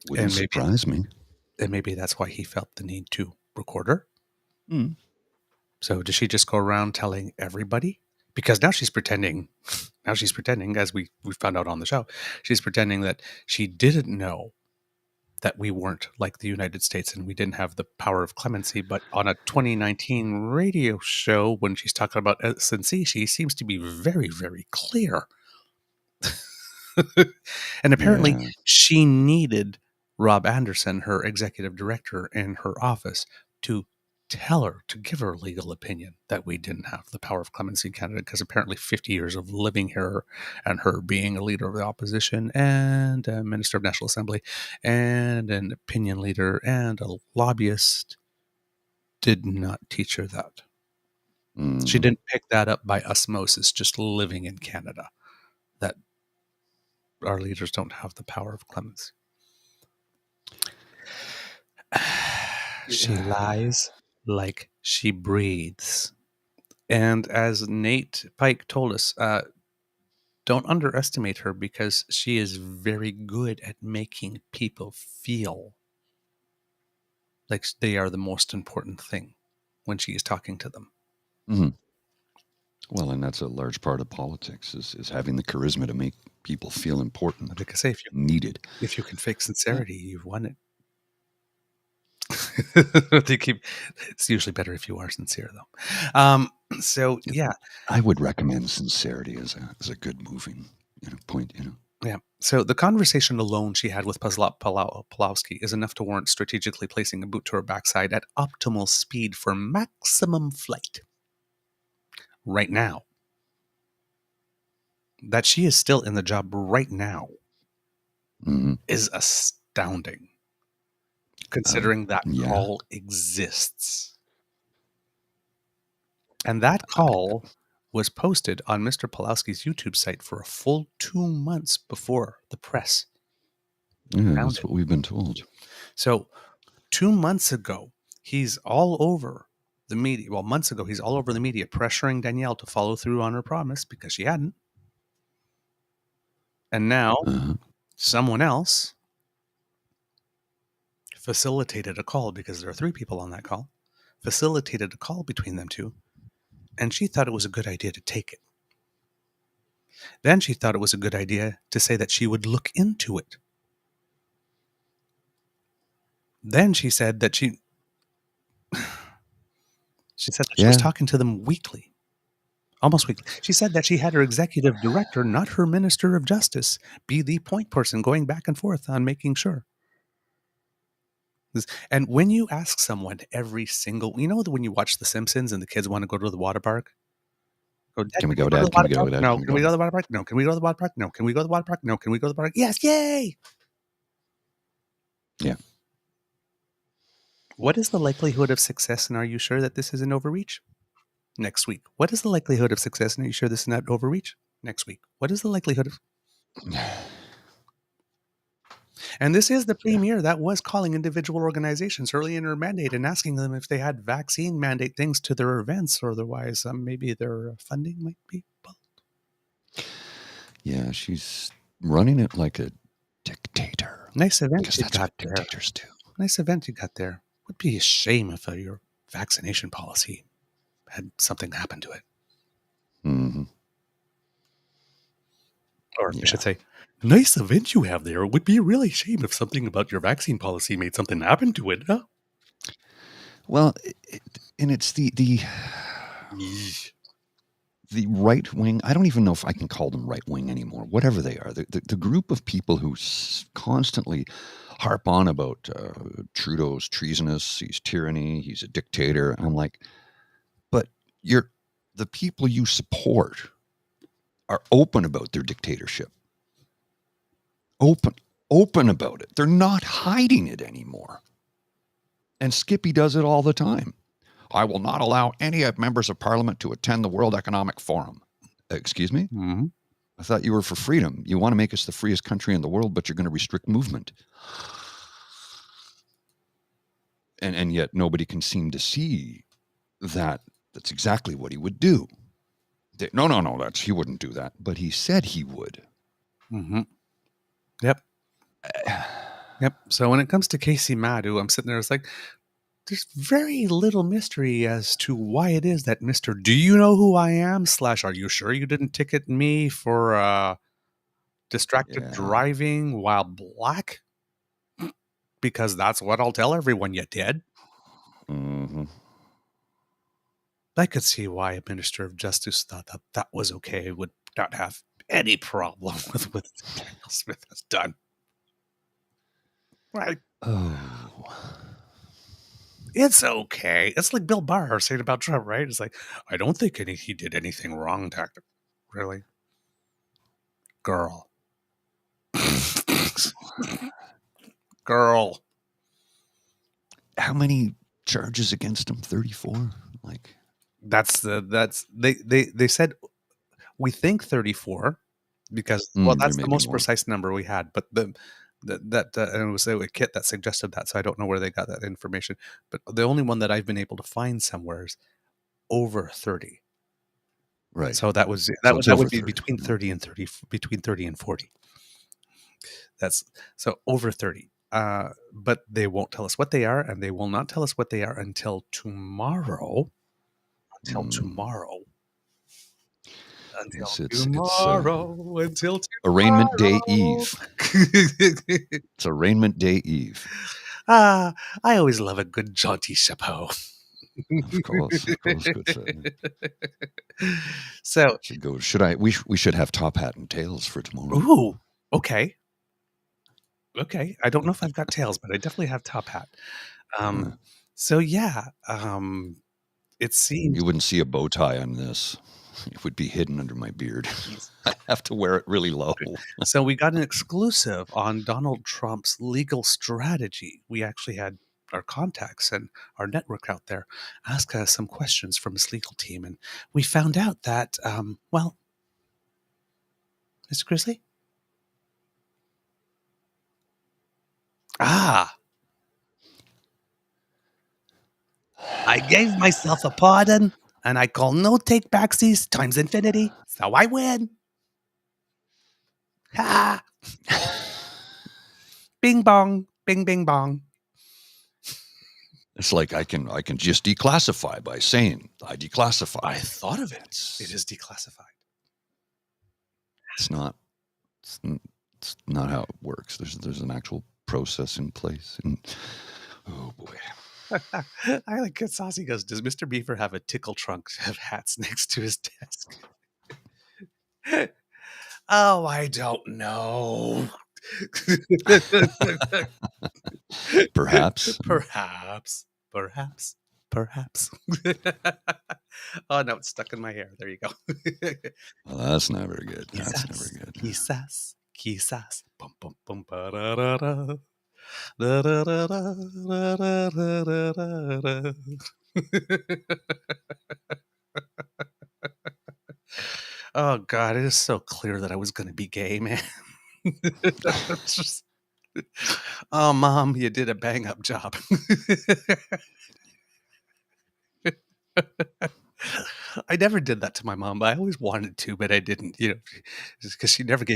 Wouldn't surprise me. And maybe that's why he felt the need to record her. So does she just go around telling everybody? Because now she's pretending, as we found out on the show, she's pretending that she didn't know that we weren't like the United States and we didn't have the power of clemency. But on a 2019 radio show, when she's talking about SNC, she seems to be very, very clear. And apparently she needed Rob Anderson, her executive director in her office, to tell her, to give her a legal opinion that we didn't have the power of clemency in Canada, because apparently 50 years of living here and her being a leader of the opposition and a Minister of National Assembly and an opinion leader and a lobbyist did not teach her that. She didn't pick that up by osmosis, just living in Canada, that our leaders don't have the power of clemency. She lies like she breathes. And as Nate Pike told us, don't underestimate her, because she is very good at making people feel like they are the most important thing when she is talking to them. Well, and that's a large part of politics, is having the charisma to make people feel important. Like I say, if you can fake sincerity, you've won it. It's usually better if you are sincere, though. I would recommend sincerity as a good moving point. Yeah. So the conversation alone she had with Pawlowski is enough to warrant strategically placing a boot to her backside at optimal speed for maximum flight. Right now. That she is still in the job right now is astounding, considering that call exists. And that call was posted on Mr. Pawlowski's YouTube site for a full 2 months before the press. Yeah, that's what we've been told. So 2 months ago, he's all over the media. Well, months ago, he's all over the media pressuring Danielle to follow through on her promise because she hadn't. And now someone else facilitated a call, because there are 3 people on that call, facilitated a call between them two, and she thought it was a good idea to take it. Then she thought it was a good idea to say that she would look into it. Then she said that she was talking to them weekly, almost weekly. She said that she had her executive director, not her minister of justice, be the point person going back and forth on making sure. And when you ask someone every single, when you watch The Simpsons and the kids want to go to the water park? Go, Dad, Can we go, Dad? Can we go, Dad? No. Can we go to the water park? No. Can we go to the water park? No. Can we go to the water park? No. Can we go to the water park? Yes. Yay. Yeah. What is the likelihood of success, and are you sure that this is an overreach? Next week. What is the likelihood of success, and are you sure this is not overreach? Next week. What is the likelihood of... And this is the premier that was calling individual organizations early in her mandate and asking them if they had vaccine mandate things to their events, or otherwise maybe their funding might be pulled. Yeah, she's running it like a dictator. Nice event Because you that's got what there. dictators do. Nice event you got there. Would be a shame if your vaccination policy had something happen to it. Mm-hmm. Or I should say, nice event you have there. It would be a really shame if something about your vaccine policy made something happen to it, huh? Well, it's the right wing. I don't even know if I can call them right wing anymore. Whatever they are, the group of people who constantly harp on about Trudeau's treasonous, he's tyranny, he's a dictator. I'm like, but the people you support are open about their dictatorship. Open about it. They're not hiding it anymore. And Skippy does it all the time. I will not allow any members of parliament to attend the World Economic Forum. Excuse me? Mm-hmm. I thought you were for freedom. You want to make us the freest country in the world, but you're going to restrict movement. And yet nobody can seem to see that that's exactly what he would do. No, he wouldn't do that. But he said he would. Mm-hmm. Yep. Yep. So when it comes to Kacy Madu, I'm sitting there, it's like, there's very little mystery as to why it is that Mr. Do you know who I am? / are you sure you didn't ticket me for distracted driving while black? Because that's what I'll tell everyone you did. Mm-hmm. I could see why a minister of justice thought that was okay, would not have any problem with what Daniel Smith has done. Right. Oh. It's okay. It's like Bill Barr saying about Trump, right? It's like, I don't think he did anything wrong, tactic. Really? Girl. Girl. How many charges against him? 34? Like, they said we think 34 because that's the most precise number we had, but and it was a kit that suggested that, so I don't know where they got that information, but the only one that I've been able to find somewhere is over 30. Right. So that would be between 30 and 30, between 30 and 40. That's so over 30. But they won't tell us what they are, and they will not tell us what they are until tomorrow. Until tomorrow. Until Arraignment Day Eve. It's Arraignment Day Eve. I always love a good jaunty chapeau. Of course, good friend. So we should have top hat and tails for tomorrow. Ooh, okay. Okay. I don't know if I've got tails, but I definitely have top hat. So yeah, it seems you wouldn't see a bow tie on this. It would be hidden under my beard. I have to wear it really low. So we got an exclusive on Donald Trump's legal strategy. We actually had our contacts and our network out there ask us some questions from his legal team, and we found out that, Mr. Grizzly? I gave myself a pardon, and I call no take backsies times infinity, so I win. Ha! Bing bong, bing bing bong. It's like I can just declassify by saying I declassify. I thought of it. It is declassified. It's not. It's not how it works. There's an actual process in place, and oh boy. I like it. Saucy goes, does Mr. Beaver have a tickle trunk of hats next to his desk? Oh, I don't know. Perhaps. Perhaps. Oh, no, it's stuck in my hair. There you go. Well, that's not very good. That's never good. Quizás. Bum, bum, bum, ba-da-da-da. Da-da-da-da-da-da-da-da. Oh, God, it is so clear that I was going to be gay, man. Oh, Mom, you did a bang-up job. I never did that to my mom. I always wanted to, but I didn't, just because she never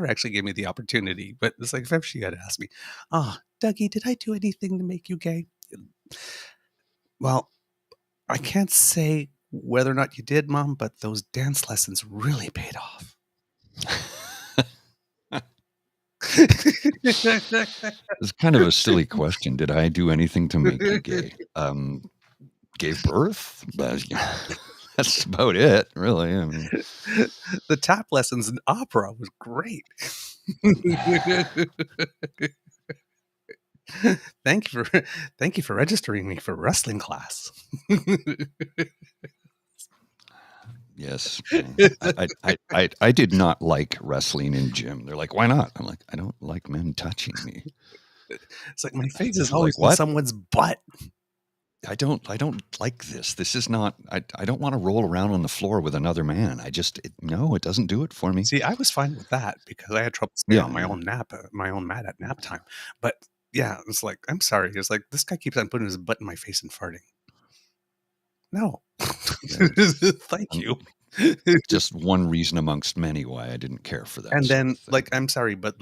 actually gave me the opportunity. But it's like, if ever she had asked me, oh, Dougie, did I do anything to make you gay? Well, I can't say whether or not you did, Mom, but those dance lessons really paid off. It's kind of a silly question. Did I do anything to make you gay? Gave birth? That's about it, really. I mean, the tap lessons in opera was great. Thank you for registering me for wrestling class. Yes. I did not like wrestling in gym. They're like, why not? I'm like, I don't like men touching me. It's like my face is always in someone's butt. I don't like this. This is not, I don't want to roll around on the floor with another man. It doesn't do it for me. See, I was fine with that because I had trouble staying on my own mat at nap time. But yeah, it's like, I'm sorry. It's like, this guy keeps on putting his butt in my face and farting. No. Thank you. Just one reason amongst many why I didn't care for that. And then, I'm sorry, but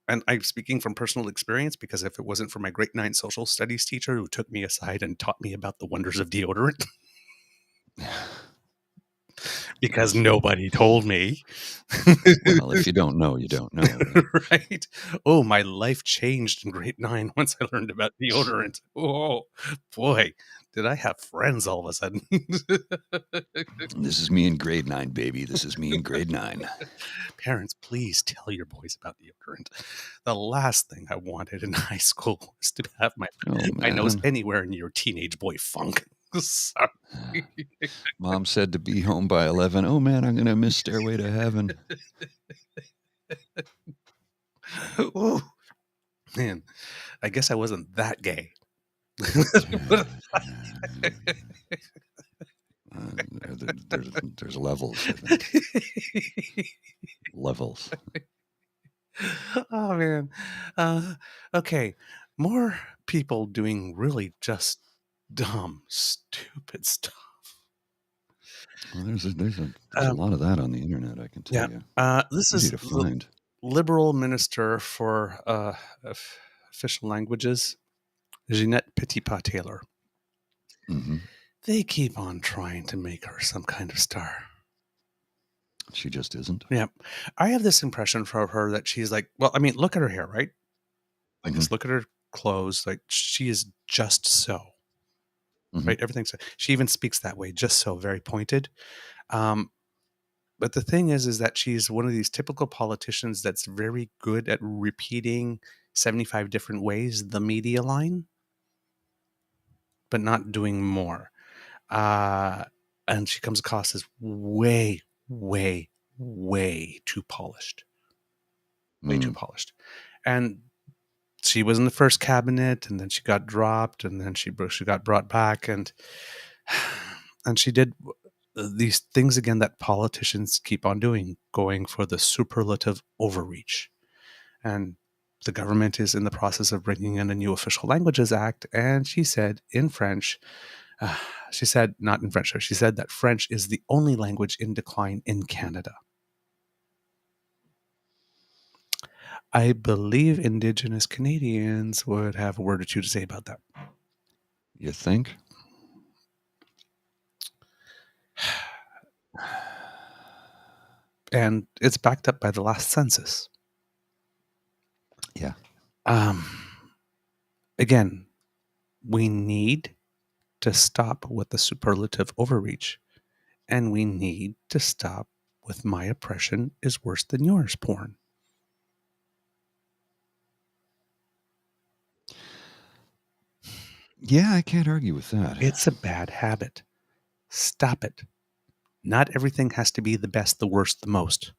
and I'm speaking from personal experience because if it wasn't for my grade 9 social studies teacher who took me aside and taught me about the wonders of deodorant, because nobody told me. Well, if you don't know, you don't know. Right? Oh, my life changed in grade 9 once I learned about deodorant. Oh, boy, did I have friends all of a sudden. This is me in grade 9, baby. This is me in grade 9. Parents, please tell your boys about deodorant. The last thing I wanted in high school was to have my nose anywhere near your teenage boy funk. Sorry. Mom said to be home by 11. Oh, man, I'm going to miss Stairway to Heaven. Oh, man, I guess I wasn't that gay. There's levels, I think. Levels. Oh, man. Okay. More people doing really just dumb, stupid stuff. Well, there's a lot of that on the internet, I can tell you. This Easy is to find. Liberal Minister for Official Languages, Jeanette Petitpas-Taylor. Mm-hmm. They keep on trying to make her some kind of star. She just isn't. Yeah. I have this impression for her that she's like, well, I mean, look at her hair, right? Like, just look at her clothes. Like, she is just so. Right? Everything's, she even speaks that way, just so, very pointed. But the thing is that she's one of these typical politicians that's very good at repeating 75 different ways the media line, but not doing more. And she comes across as way, way, way too polished. Way too polished. And she was in the first cabinet, and then she got dropped, and then she got brought back, and she did these things again that politicians keep on doing, going for the superlative overreach. And the government is in the process of bringing in a new Official Languages Act, and she said in French, she said, not in French, she said that French is the only language in decline in Canada. I believe Indigenous Canadians would have a word or two to say about that. You think? And it's backed up by the last census. Yeah. Again, we need to stop with the superlative overreach, and we need to stop with my oppression is worse than yours porn. Yeah, I can't argue with that. It's a bad habit. Stop it. Not everything has to be the best, the worst, the most.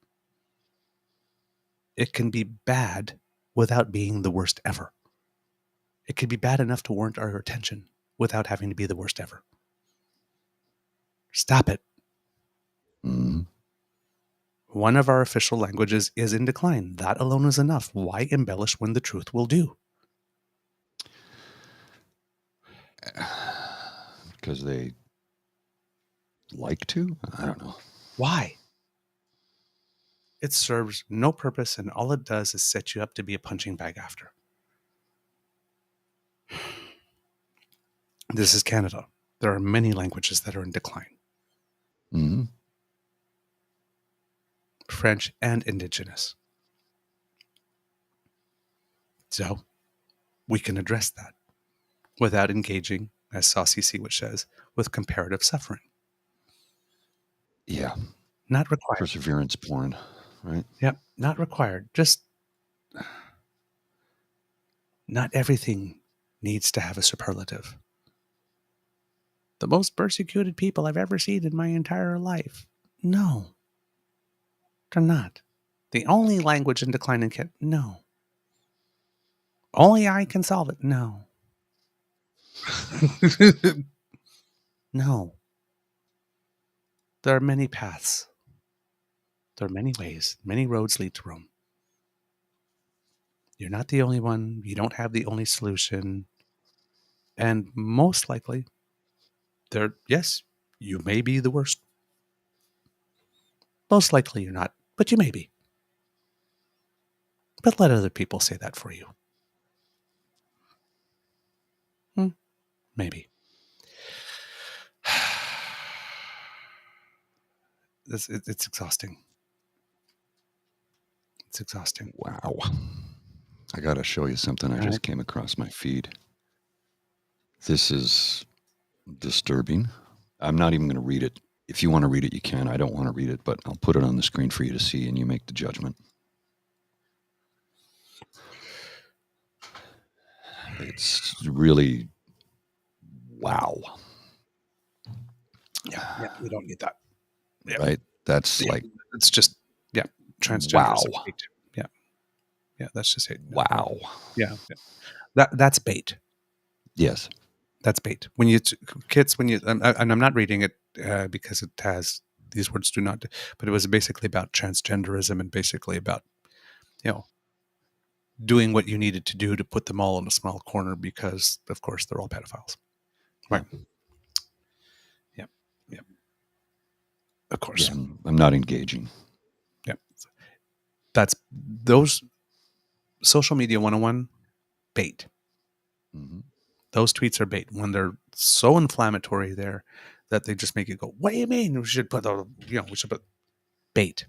It can be bad without being the worst ever. It could be bad enough to warrant our attention without having to be the worst ever. Stop it. Mm. One of our official languages is in decline. That alone is enough. Why embellish when the truth will do? Because they like to? I don't know. Why? It serves no purpose, and all it does is set you up to be a punching bag after. This is Canada. There are many languages that are in decline. Mm-hmm. French and Indigenous. So we can address that without engaging, as Saucy Seawitch says, with comparative suffering. Yeah. Not required. Perseverance porn, right? Yep, not required. Just not everything needs to have a superlative. The most persecuted people I've ever seen in my entire life. No, they're not. The only language in decline in Canada. No. Only I can solve it. No. No. There are many paths. There are many ways. Many roads lead to Rome. You're not the only one. You don't have the only solution. And most likely, yes, you may be the worst. Most likely you're not, but you may be. But let other people say that for you. Maybe. It's exhausting. It's exhausting. Wow. I got to show you something I just came across my feed. This is disturbing. I'm not even going to read it. If you want to read it, you can. I don't want to read it, but I'll put it on the screen for you to see and you make the judgment. It's really, wow. Yeah, we don't need that. Yeah. Right? That's like... It's just, transgender. Wow. Yeah, that's just it. Wow. Yeah. That's bait. Yes. That's bait. When you kids, and I'm not reading it because it has these words do not, but it was basically about transgenderism and basically about, doing what you needed to do to put them all in a small corner because, of course, they're all pedophiles. Right. Yeah. Of course. Yeah, I'm not engaging. Yeah. That's those social media 101 bait. Mm-hmm. Those tweets are bait when they're so inflammatory there that they just make you go, what do you mean? We should put bait.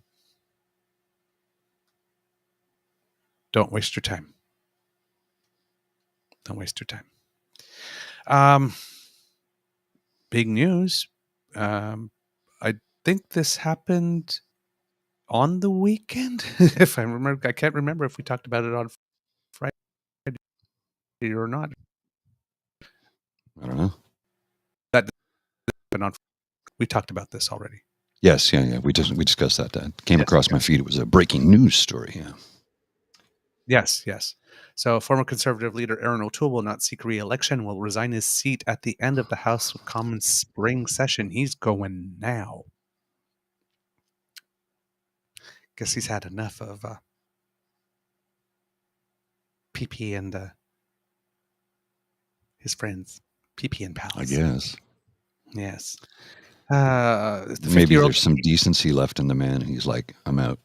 Don't waste your time. Don't waste your time. Big news. I think this happened on the weekend. If I remember, I can't remember if we talked about it on Friday or not. I don't know. That happened on. We talked about this already. Yes, yeah. We discussed that. That came across my feed. It was a breaking news story. Yeah. Yes. So former Conservative leader Aaron O'Toole will not seek re-election, will resign his seat at the end of the House of Commons spring session. He's going now. Guess he's had enough of PP and his friends, PP and pals. I guess. Yes. The Maybe 50-year-old. there's some decency left in the man. He's like, I'm out.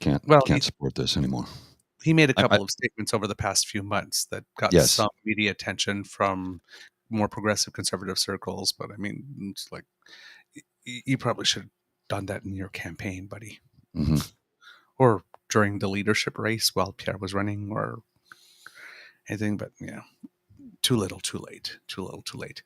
Can't support this anymore. He made a couple of statements over the past few months that got some media attention from more progressive conservative circles. But I mean, it's like you probably should have done that in your campaign, buddy. Mm-hmm. Or during the leadership race while Pierre was running or anything. But yeah, too little, too late. Too little, too late.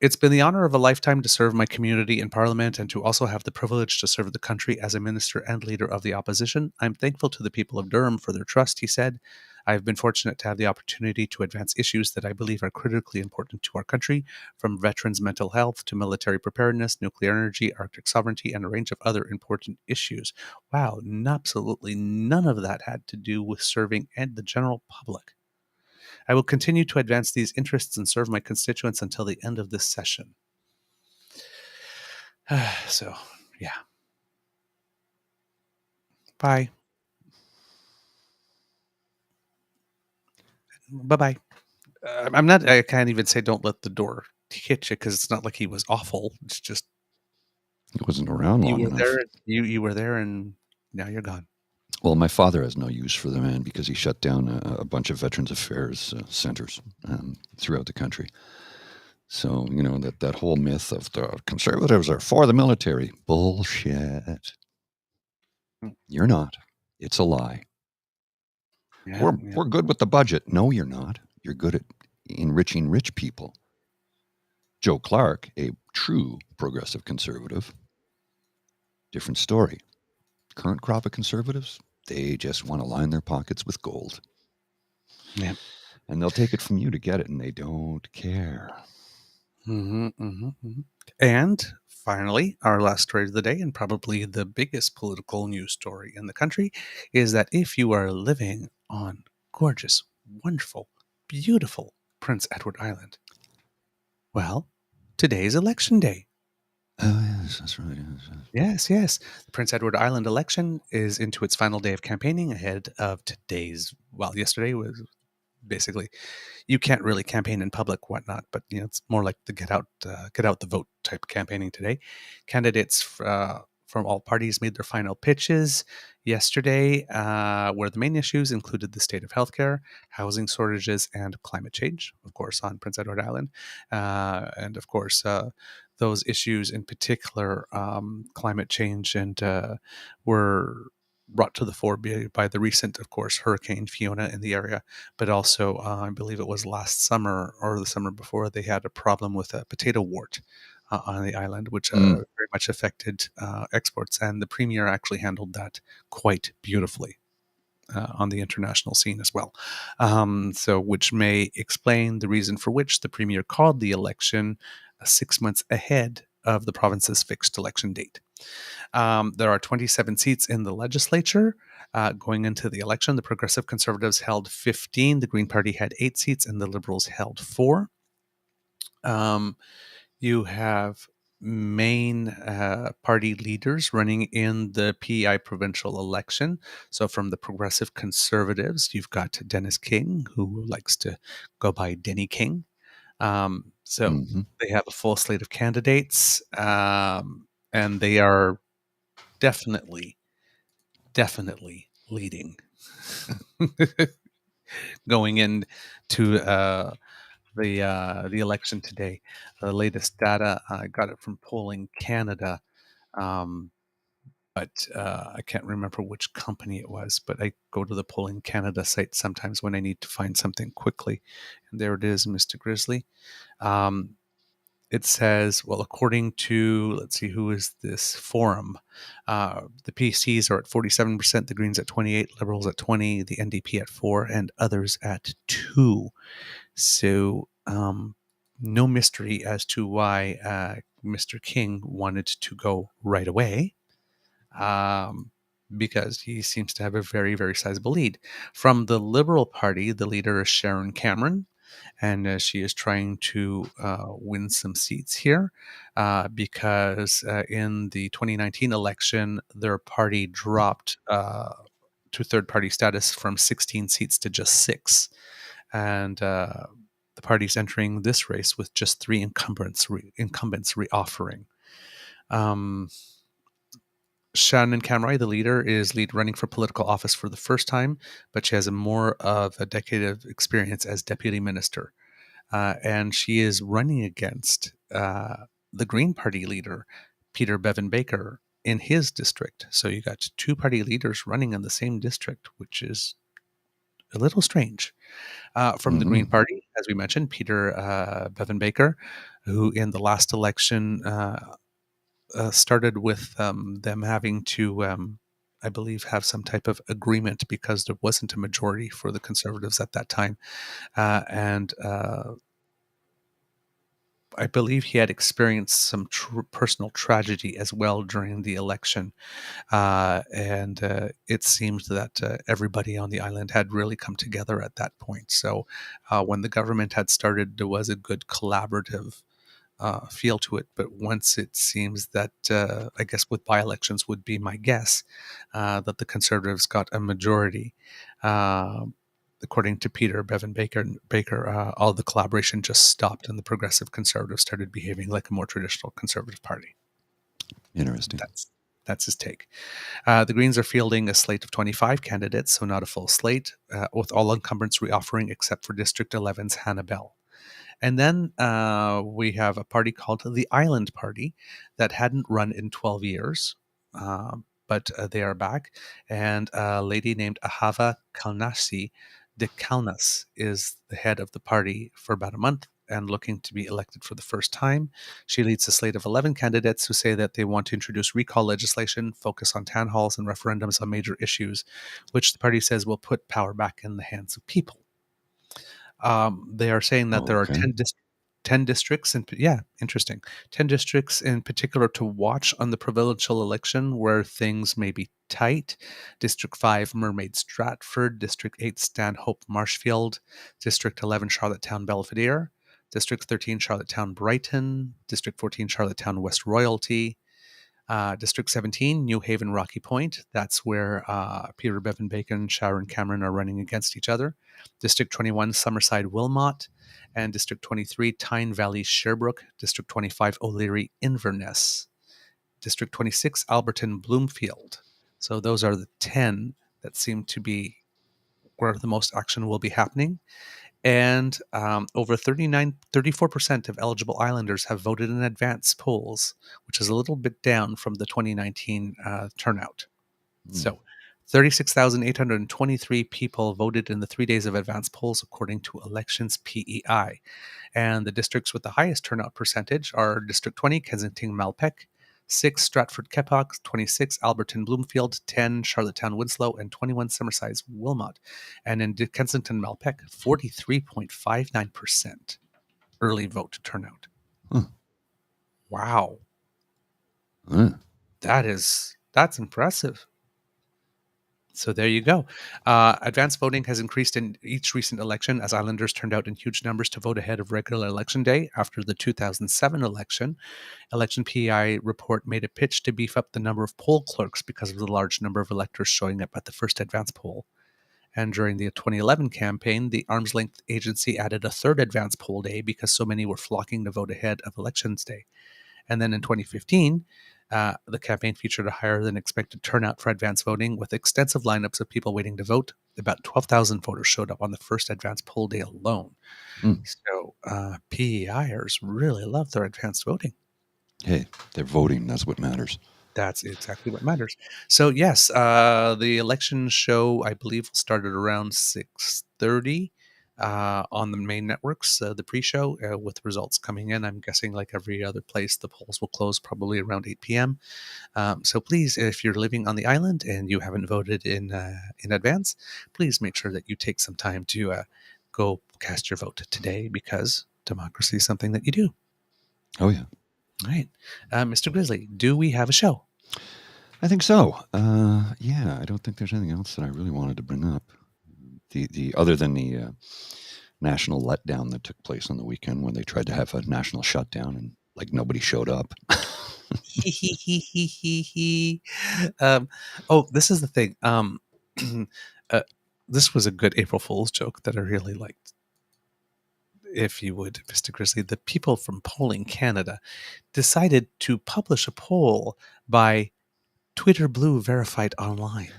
It's been the honor of a lifetime to serve my community in Parliament and to also have the privilege to serve the country as a minister and leader of the opposition. I'm thankful to the people of Durham for their trust, he said. I've been fortunate to have the opportunity to advance issues that I believe are critically important to our country, from veterans' mental health to military preparedness, nuclear energy, Arctic sovereignty, and a range of other important issues. Wow, absolutely none of that had to do with serving and the general public. I will continue to advance these interests and serve my constituents until the end of this session. So, yeah. Bye. Bye-bye. I can't even say don't let the door hit you because it's not like he was awful. It's just he wasn't around long enough. You were there and now you're gone. Well, my father has no use for the man because he shut down a bunch of Veterans Affairs centers throughout the country. So, you know, that whole myth of the conservatives are for the military. Bullshit. You're not. It's a lie. Yeah, we're good with the budget. No, you're not. You're good at enriching rich people. Joe Clark, a true progressive conservative, different story. Current crop of conservatives, they just want to line their pockets with gold. Yeah. And they'll take it from you to get it, and they don't care. Mm-hmm, mm-hmm, mm-hmm. And finally, our last story of the day, and probably the biggest political news story in the country, is that if you are living on gorgeous, wonderful, beautiful Prince Edward Island, well, today is election day. Oh, yes, that's right. Yes. The Prince Edward Island election is into its final day of campaigning ahead of today's, well, yesterday was basically, you can't really campaign in public, whatnot, but you know, it's more like the get out the vote type campaigning today. Candidates from all parties made their final pitches yesterday, where the main issues included the state of healthcare, housing shortages, and climate change, of course, on Prince Edward Island. And of course, those issues in particular, climate change, and were brought to the fore by the recent, of course, Hurricane Fiona in the area, but also I believe it was last summer or the summer before, they had a problem with a potato wart on the island, which very much affected exports, and the Premier actually handled that quite beautifully on the international scene as well. So which may explain the reason for which the Premier called the election 6 months ahead of the province's fixed election date. There are 27 seats in the legislature going into the election. The Progressive Conservatives held 15. The Green Party had 8 seats, and the Liberals held 4. You have main party leaders running in the PEI provincial election. So from the Progressive Conservatives, you've got Dennis King, who likes to go by Denny King. They have a full slate of candidates, and they are definitely leading going into the election today. The latest data, I got it from Polling Canada, but I can't remember which company it was, but I go to the Polling Canada site sometimes when I need to find something quickly, and there it is, Mr. Grizzly. It says, well, according to, let's see, who is this forum? The PCs are at 47%, the Greens at 28%, Liberals at 20%, the NDP at 4%, and others at 2%. So no mystery as to why Mr. King wanted to go right away, because he seems to have a very, very sizable lead. From the Liberal Party, the leader is Sharon Cameron, and she is trying to win some seats here because in the 2019 election, their party dropped to third-party status from 16 seats to just 6. And the party's entering this race with just 3 incumbents reoffering. Shannon Camroy, the leader, is running for political office for the first time, but she has more of a decade of experience as deputy minister. And she is running against the Green Party leader, Peter Bevan Baker, in his district. So you got 2 party leaders running in the same district, which is a little strange. From the Green Party, as we mentioned, Peter Bevan Baker, who in the last election started with them having to, I believe, have some type of agreement because there wasn't a majority for the Conservatives at that time. And I believe he had experienced some personal tragedy as well during the election. And it seems that everybody on the island had really come together at that point. So when the government had started, there was a good collaborative feel to it. But once it seems that, I guess with by-elections would be my guess, that the Conservatives got a majority. According to Peter Bevan Baker, all the collaboration just stopped and the Progressive Conservatives started behaving like a more traditional Conservative party. Interesting. That's his take. The Greens are fielding a slate of 25 candidates, so not a full slate, with all incumbents reoffering except for District 11's Hannah Bell. And then we have a party called the Island Party that hadn't run in 12 years, but they are back. And a lady named Ahava Kalnasi de Kalnas is the head of the party for about a month and looking to be elected for the first time. She leads a slate of 11 candidates who say that they want to introduce recall legislation, focus on town halls and referendums on major issues, which the party says will put power back in the hands of people. They are saying that there are 10 districts, and interesting. 10 districts in particular to watch on the provincial election where things may be tight. District 5, Mermaid Stratford. District 8, Stanhope Marshfield. District 11, Charlottetown Belvedere. District 13, Charlottetown Brighton. District 14, Charlottetown West Royalty. District 17, New Haven Rocky Point. That's where Peter Bevan Baker and Sharon Cameron are running against each other. District 21, Summerside Wilmot. And District 23, Tyne Valley Sherbrooke. District 25, O'Leary Inverness. District 26, Alberton Bloomfield. So those are the 10 that seem to be where the most action will be happening. And over 34% of eligible islanders have voted in advance polls, which is a little bit down from the 2019 turnout. So 36,823 people voted in the 3 days of advance polls, according to Elections PEI. And the districts with the highest turnout percentage are District 20, Kensington Malpeque, 6, Stratford Keppoch, 26, Alberton Bloomfield, 10, Charlottetown Winslow, and 21, Summerside Wilmot. And in Kensington Malpeque, 43.59% early vote turnout. Wow. That's impressive. So there you go. Advance voting has increased in each recent election as islanders turned out in huge numbers to vote ahead of regular election day after the 2007 election. Election PEI report made a pitch to beef up the number of poll clerks because of the large number of electors showing up at the first advance poll. And during the 2011 campaign, the arm's length agency added a third advance poll day because so many were flocking to vote ahead of elections day. And then in 2015, the campaign featured a higher than expected turnout for advance voting with extensive lineups of people waiting to vote. About 12,000 voters showed up on the first advance poll day alone. So PEIers really love their advance voting. Hey, they're voting. That's what matters. That's exactly what matters. So yes, the election show, I believe, will start at around 6:30 on the main networks, the pre-show, with results coming in. I'm guessing like every other place, the polls will close probably around 8 p.m. So please, if you're living on the island and you haven't voted in advance, please make sure that you take some time to go cast your vote today, because democracy is something that you do. Oh, yeah. All right. Mr. Grizzly, do we have a show? I think so. Yeah, I don't think there's anything else that I really wanted to bring up. The other than the national letdown that took place on the weekend when they tried to have a national shutdown and like nobody showed up. Oh, this is the thing. This was a good April Fool's joke that I really liked. If you would, Mr. Grizzly, the people from Polling Canada decided to publish a poll by Twitter Blue verified online,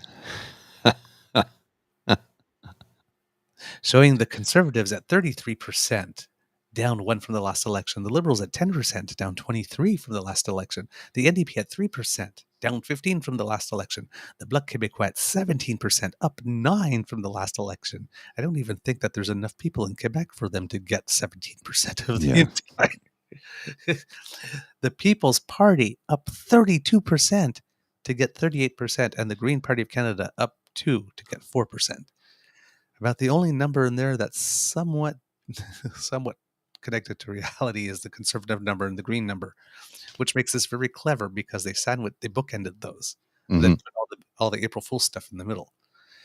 showing the Conservatives at 33%, down 1 from the last election. The Liberals at 10%, down 23 from the last election. The NDP at 3%, down 15 from the last election. The Bloc Québécois at 17%, up 9 from the last election. I don't even think that there's enough people in Quebec for them to get 17% of the entire. The People's Party up 32% to get 38%, and the Green Party of Canada up 2 to get 4%. About the only number in there that's somewhat connected to reality is the Conservative number and the Green number, which makes this very clever because they bookended those. Mhm. Then put all the April Fool's stuff in the middle.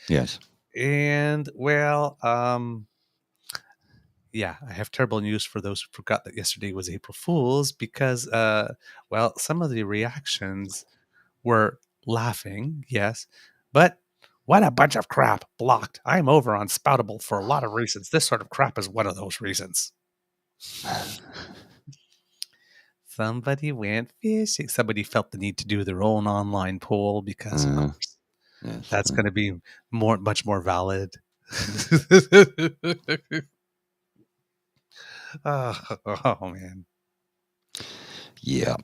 Yes. And well, yeah, I have terrible news for those who forgot that yesterday was April Fool's because, well, some of the reactions were laughing, yes, but what a bunch of crap. Blocked. I'm over on Spoutable for a lot of reasons. This sort of crap is one of those reasons. Somebody went fishing. Somebody felt the need to do their own online poll because of course, Yes. that's going to be much more valid. Oh man. Yeah.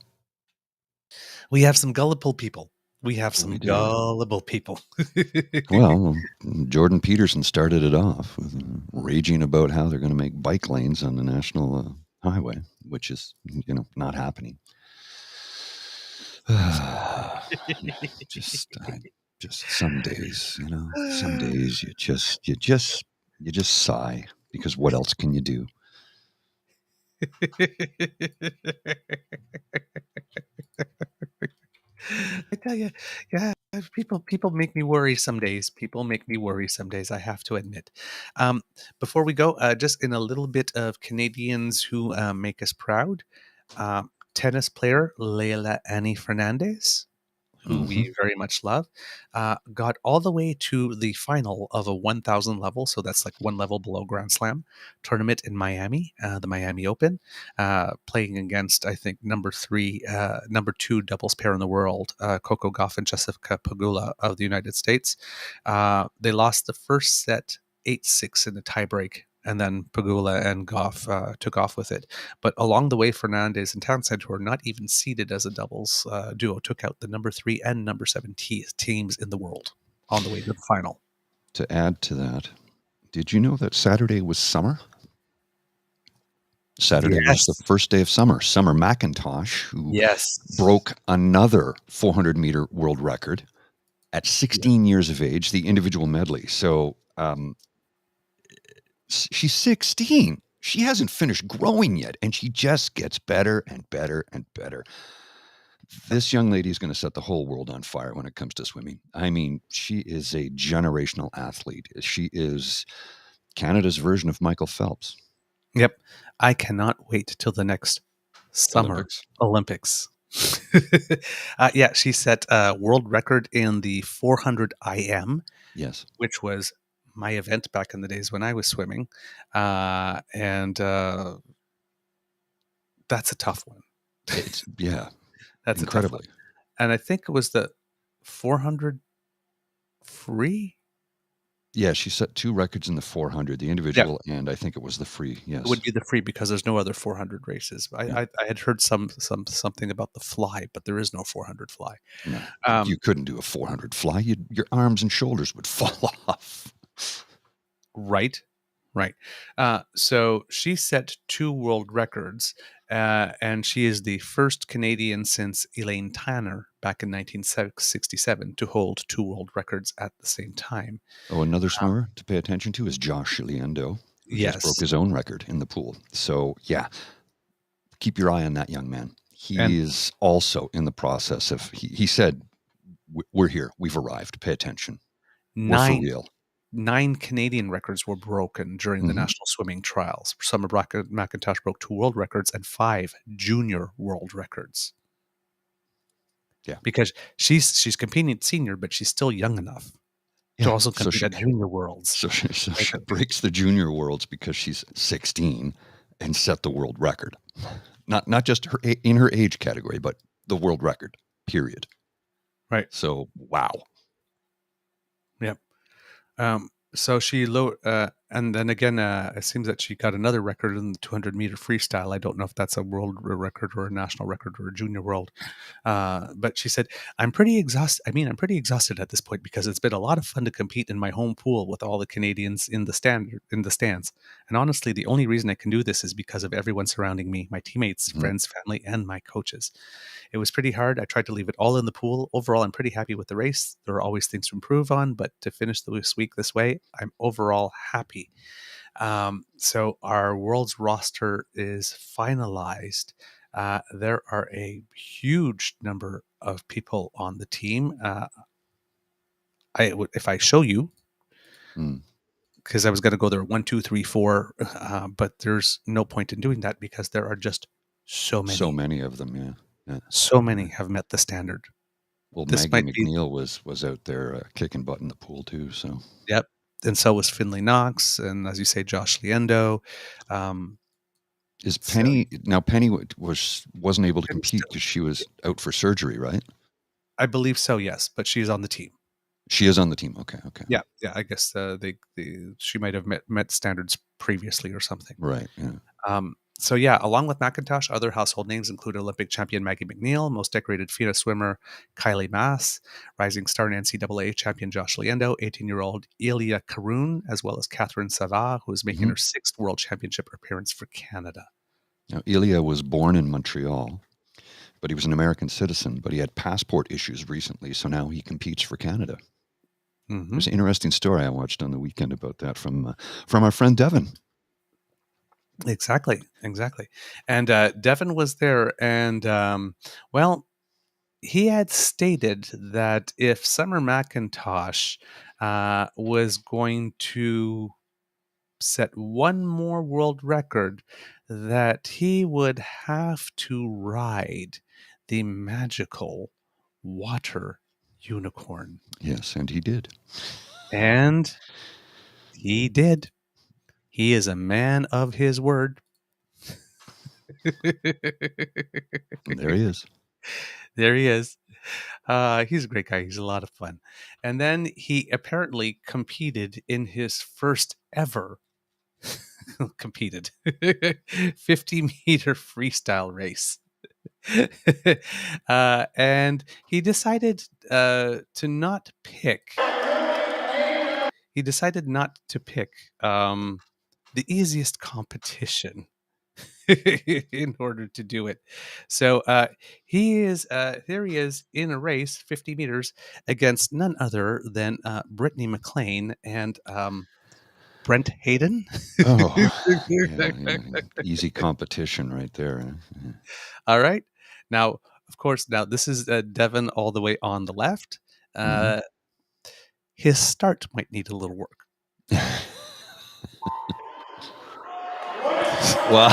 We have some gullible people. We have some We do. gullible people. Well, Jordan Peterson started it off with raging about how they're going to make bike lanes on the national highway, which is, not happening. Just some days, some days you just sigh because what else can you do? I tell you, yeah, people make me worry some days. People make me worry some days, I have to admit. Before we go, just in a little bit of Canadians who make us proud, tennis player Leila Annie Fernandez, who we very much love, got all the way to the final of a 1,000 level, so that's like one level below Grand Slam tournament in Miami, the Miami Open, playing against, I think, number 2 doubles pair in the world, Coco Gauff and Jessica Pegula of the United States. They lost the first set 8-6 in a tiebreak, and then Pegula and Goff took off with it. But along the way, Fernandez and Townsend, who are not even seeded as a doubles duo, took out the number 3 and number 7 teams in the world on the way to the final. To add to that, did you know that Saturday was summer? Saturday was the first day of summer. Summer McIntosh, who broke another 400-meter world record at 16 years of age, the individual medley. So she's 16. She hasn't finished growing yet, and she just gets better and better and better. This young lady is going to set the whole world on fire when it comes to swimming. I mean, she is a generational athlete. She is Canada's version of Michael Phelps. Yep. I cannot wait till the next summer Olympics. Yeah, she set a world record in the 400 IM. Yes. Which was my event back in the days when I was swimming. And that's a tough one. That's incredibly. A tough one. And I think it was the 400 free. Yeah, she set 2 records in the 400, the individual, and I think it was the free. Yes, it would be the free because there's no other 400 races. I had heard something about the fly, but there is no 400 fly. No, you couldn't do a 400 fly. Your arms and shoulders would fall off. Right. So she set 2 world records, and she is the first Canadian since Elaine Tanner back in 1967 to hold 2 world records at the same time. Oh, another swimmer to pay attention to is Josh Liendo, who just broke his own record in the pool. So, yeah, keep your eye on that young man. He is also in the process of, he said, we're here. We've arrived. Pay attention. We're for real. 9 Canadian records were broken during the national swimming trials. Summer McIntosh broke 2 world records and 5 junior world records. Yeah, because she's competing at senior, but she's still young enough. to also So compete she at Junior Worlds. so she breaks the junior worlds because she's 16 and set the world record. Not just in her age category, but the world record. Period. Right. So wow. Yep. So she and then again, it seems that she got another record in the 200-meter freestyle. I don't know if that's a world record or a national record or a junior world. But she said, I'm pretty exhausted. I mean, I'm pretty exhausted at this point because it's been a lot of fun to compete in my home pool with all the Canadians in the stands. And honestly, the only reason I can do this is because of everyone surrounding me, my teammates, friends, family, and my coaches. It was pretty hard. I tried to leave it all in the pool. Overall, I'm pretty happy with the race. There are always things to improve on, but to finish this week this way, I'm overall happy. So our world's roster is finalized. There are a huge number of people on the team. If I show you, because I was going to go there 1, 2, 3, 4, but there's no point in doing that because there are just so many. So many of them, yeah. So many have met the standard. Well, This Maggie might McNeil was out there kicking butt in the pool too. So Yep. And so was Finley Knox, and as you say, Josh Liendo. Is Penny now? Penny wasn't able to Penny's compete because she was out for surgery, right? I believe so, yes, but she's on the team. She is on the team. Okay. Yeah. I guess she might have met standards previously or something. Right. Yeah. So yeah, along with McIntosh, other household names include Olympic champion Maggie McNeil, most decorated FINA swimmer Kylie Mass, rising star and NCAA champion Josh Liendo, 18-year-old Elia Caroon, as well as Catherine Savard, who is making her 6th World Championship appearance for Canada. Now, Elia was born in Montreal, but he was an American citizen, but he had passport issues recently, so now he competes for Canada. There's an interesting story I watched on the weekend about that from our friend Devin. Exactly. And Devin was there, and he had stated that if Summer McIntosh was going to set one more world record, that he would have to ride the magical water unicorn. Yes, and he did. And he did. He is a man of his word. There he is. There he is. He's a great guy. He's a lot of fun. And then he apparently competed in his first ever 50-meter freestyle race. And he decided to not pick. He decided not to pick the easiest competition in order to do it. So he is here he is in a race 50 meters against none other than Brittany McLean and Brent Hayden. Yeah. Easy competition right there. Yeah. All right. Now, of course, this is Devin all the way on the left. His start might need a little work. Well,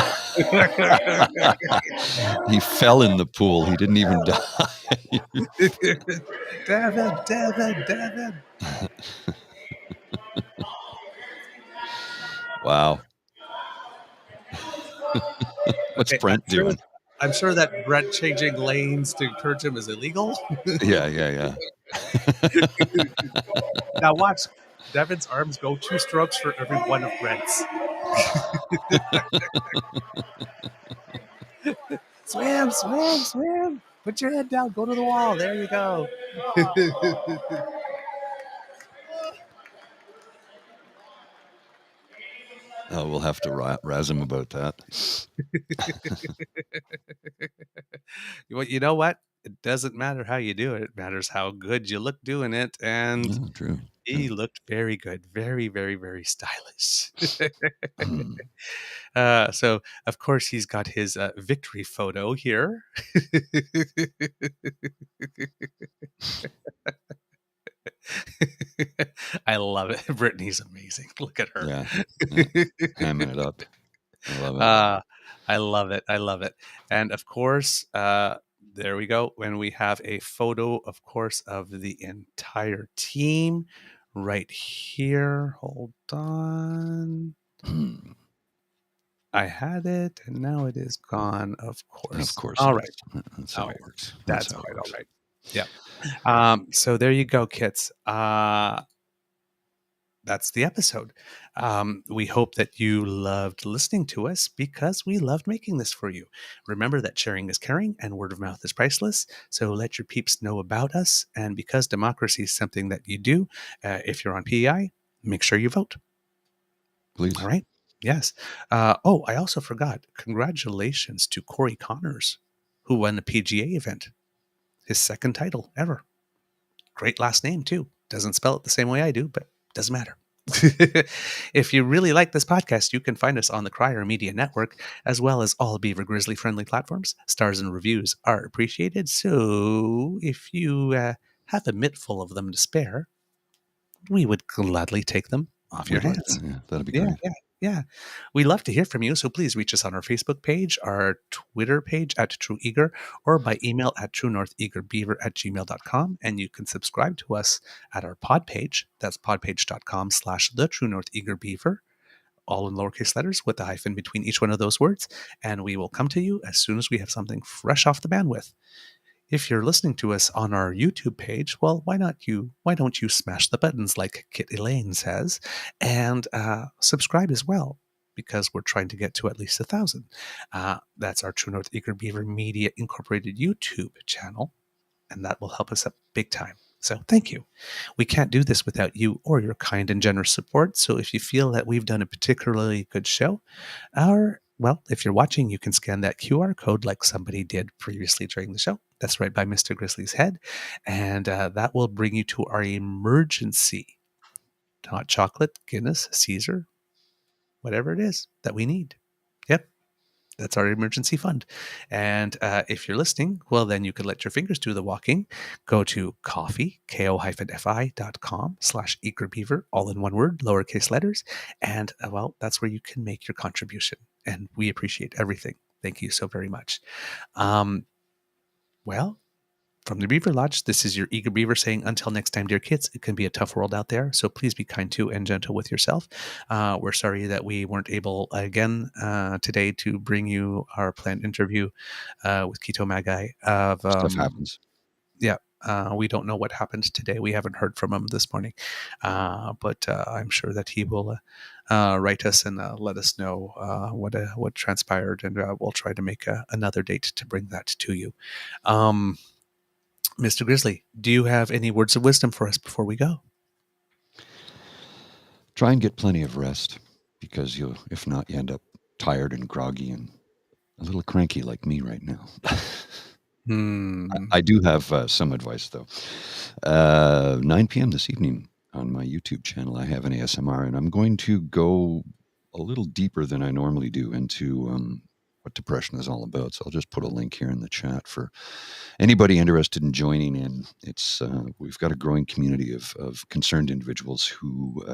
he fell in the pool. He didn't even die. Devin. Wow. What's Brent doing? I'm sure that Brent changing lanes to encourage him is illegal. Yeah. Now watch. Devin's arms go 2 strokes for every one of Brent's. Swim. Put your head down. Go to the wall. There you go. Oh, we'll have to razz him about that. Well, you know what? It doesn't matter how you do it. It matters how good you look doing it. And true. He looked very good. Very, very, very stylish. So, of course, he's got his victory photo here. I love it. Brittany's amazing. Look at her. Yeah. Hamming it up. I love it. I love it. And of course, there we go. When we have a photo, of course, of the entire team right here. Hold on. I had it, and now it is gone, of course. Of course. All right. That's how All it right. works. That's how it quite works. all right. Yeah. So there you go, kits. That's the episode. We hope that you loved listening to us because we loved making this for you. Remember that sharing is caring and word of mouth is priceless. So let your peeps know about us. And because democracy is something that you do, if you're on PEI, make sure you vote. Please. All right. Yes. I also forgot. Congratulations to Corey Connors, who won the PGA event. His second title ever. Great last name, too. Doesn't spell it the same way I do, but doesn't matter. If you really like this podcast, you can find us on the Crier Media Network, as well as all Beaver Grizzly friendly platforms. Stars and reviews are appreciated. So if you have a mittful of them to spare, we would gladly take them off your hands. Yeah, that'd be great. Yeah. We love to hear from you, so please reach us on our Facebook page, our Twitter page at TrueEager, or by email at truenortheagerbeaver@gmail.com. And you can subscribe to us at our pod page. That's podpage.com/thetruenortheagerbeaver, all in lowercase letters with a hyphen between each one of those words. And we will come to you as soon as we have something fresh off the bandwidth. If you're listening to us on our YouTube page, well, why don't you smash the buttons like Kit Elaine says, and subscribe as well, because we're trying to get to at least 1,000. That's our True North Eager Beaver Media Incorporated YouTube channel, and that will help us up big time. So thank you. We can't do this without you or your kind and generous support. So if you feel that we've done a particularly good show, if you're watching, you can scan that QR code like somebody did previously during the show. That's right by Mr. Grizzly's head. And that will bring you to our emergency hot chocolate, Guinness, Caesar, whatever it is that we need. Yep. That's our emergency fund. And if you're listening, well, then you can let your fingers do the walking. Go to ko-fi.com/eagerbeaver, all in one word, lowercase letters. And, that's where you can make your contribution. And we appreciate everything. Thank you so very much. From the Beaver Lodge, this is your Eager Beaver saying, until next time, dear kids, it can be a tough world out there, so please be kind to and gentle with yourself. We're sorry that we weren't able again today to bring you our planned interview with Quito Maggi. Stuff happens. Yeah. We don't know what happened today. We haven't heard from him this morning, but I'm sure that he will write us and let us know what transpired, and we'll try to make another date to bring that to you. Mr. Grizzly, do you have any words of wisdom for us before we go? Try and get plenty of rest, because if not, you end up tired and groggy and a little cranky like me right now. I do have some advice, though. 9 p.m. this evening on my YouTube channel, I have an ASMR, and I'm going to go a little deeper than I normally do into what depression is all about. So I'll just put a link here in the chat for anybody interested in joining in. It's we've got a growing community of concerned individuals who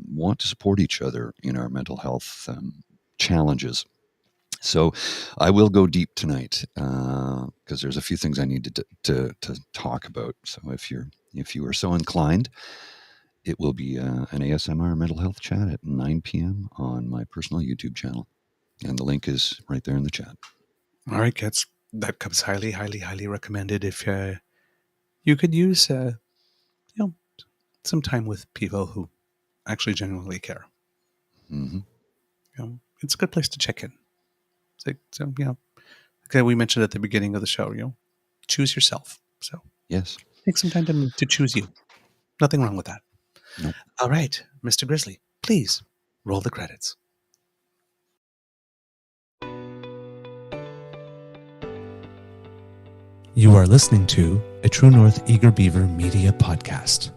want to support each other in our mental health challenges. So I will go deep tonight because there's a few things I need to talk about. So if you are so inclined, it will be an ASMR mental health chat at 9 p.m. on my personal YouTube channel. And the link is right there in the chat. All right, kids. That comes highly, highly, highly recommended if you could use some time with people who actually genuinely care. Mm-hmm. It's a good place to check in. Okay, we mentioned at the beginning of the show, choose yourself. So yes, take some time to choose you. Nothing wrong with that. Nope. All right, Mr. Grizzly, please roll the credits. You are listening to a True North Eager Beaver Media Podcast.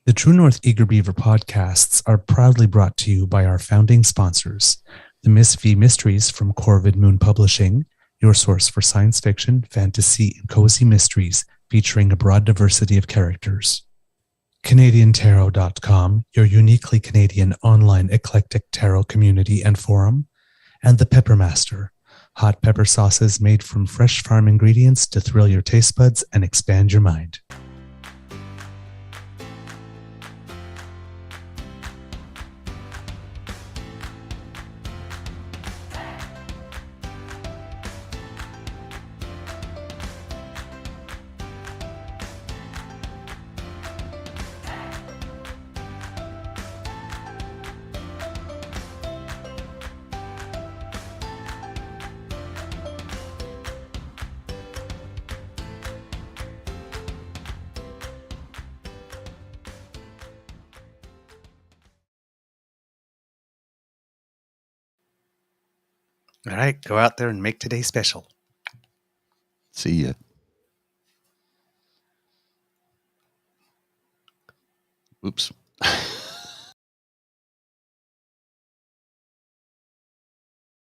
The True North Eager Beaver podcasts are proudly brought to you by our founding sponsors, the Miss V Mysteries from Corvid Moon Publishing, your source for science fiction, fantasy, and cozy mysteries featuring a broad diversity of characters. CanadianTarot.com, your uniquely Canadian online eclectic tarot community and forum, and The Peppermaster, hot pepper sauces made from fresh farm ingredients to thrill your taste buds and expand your mind. All right, go out there and make today special. See ya. Oops.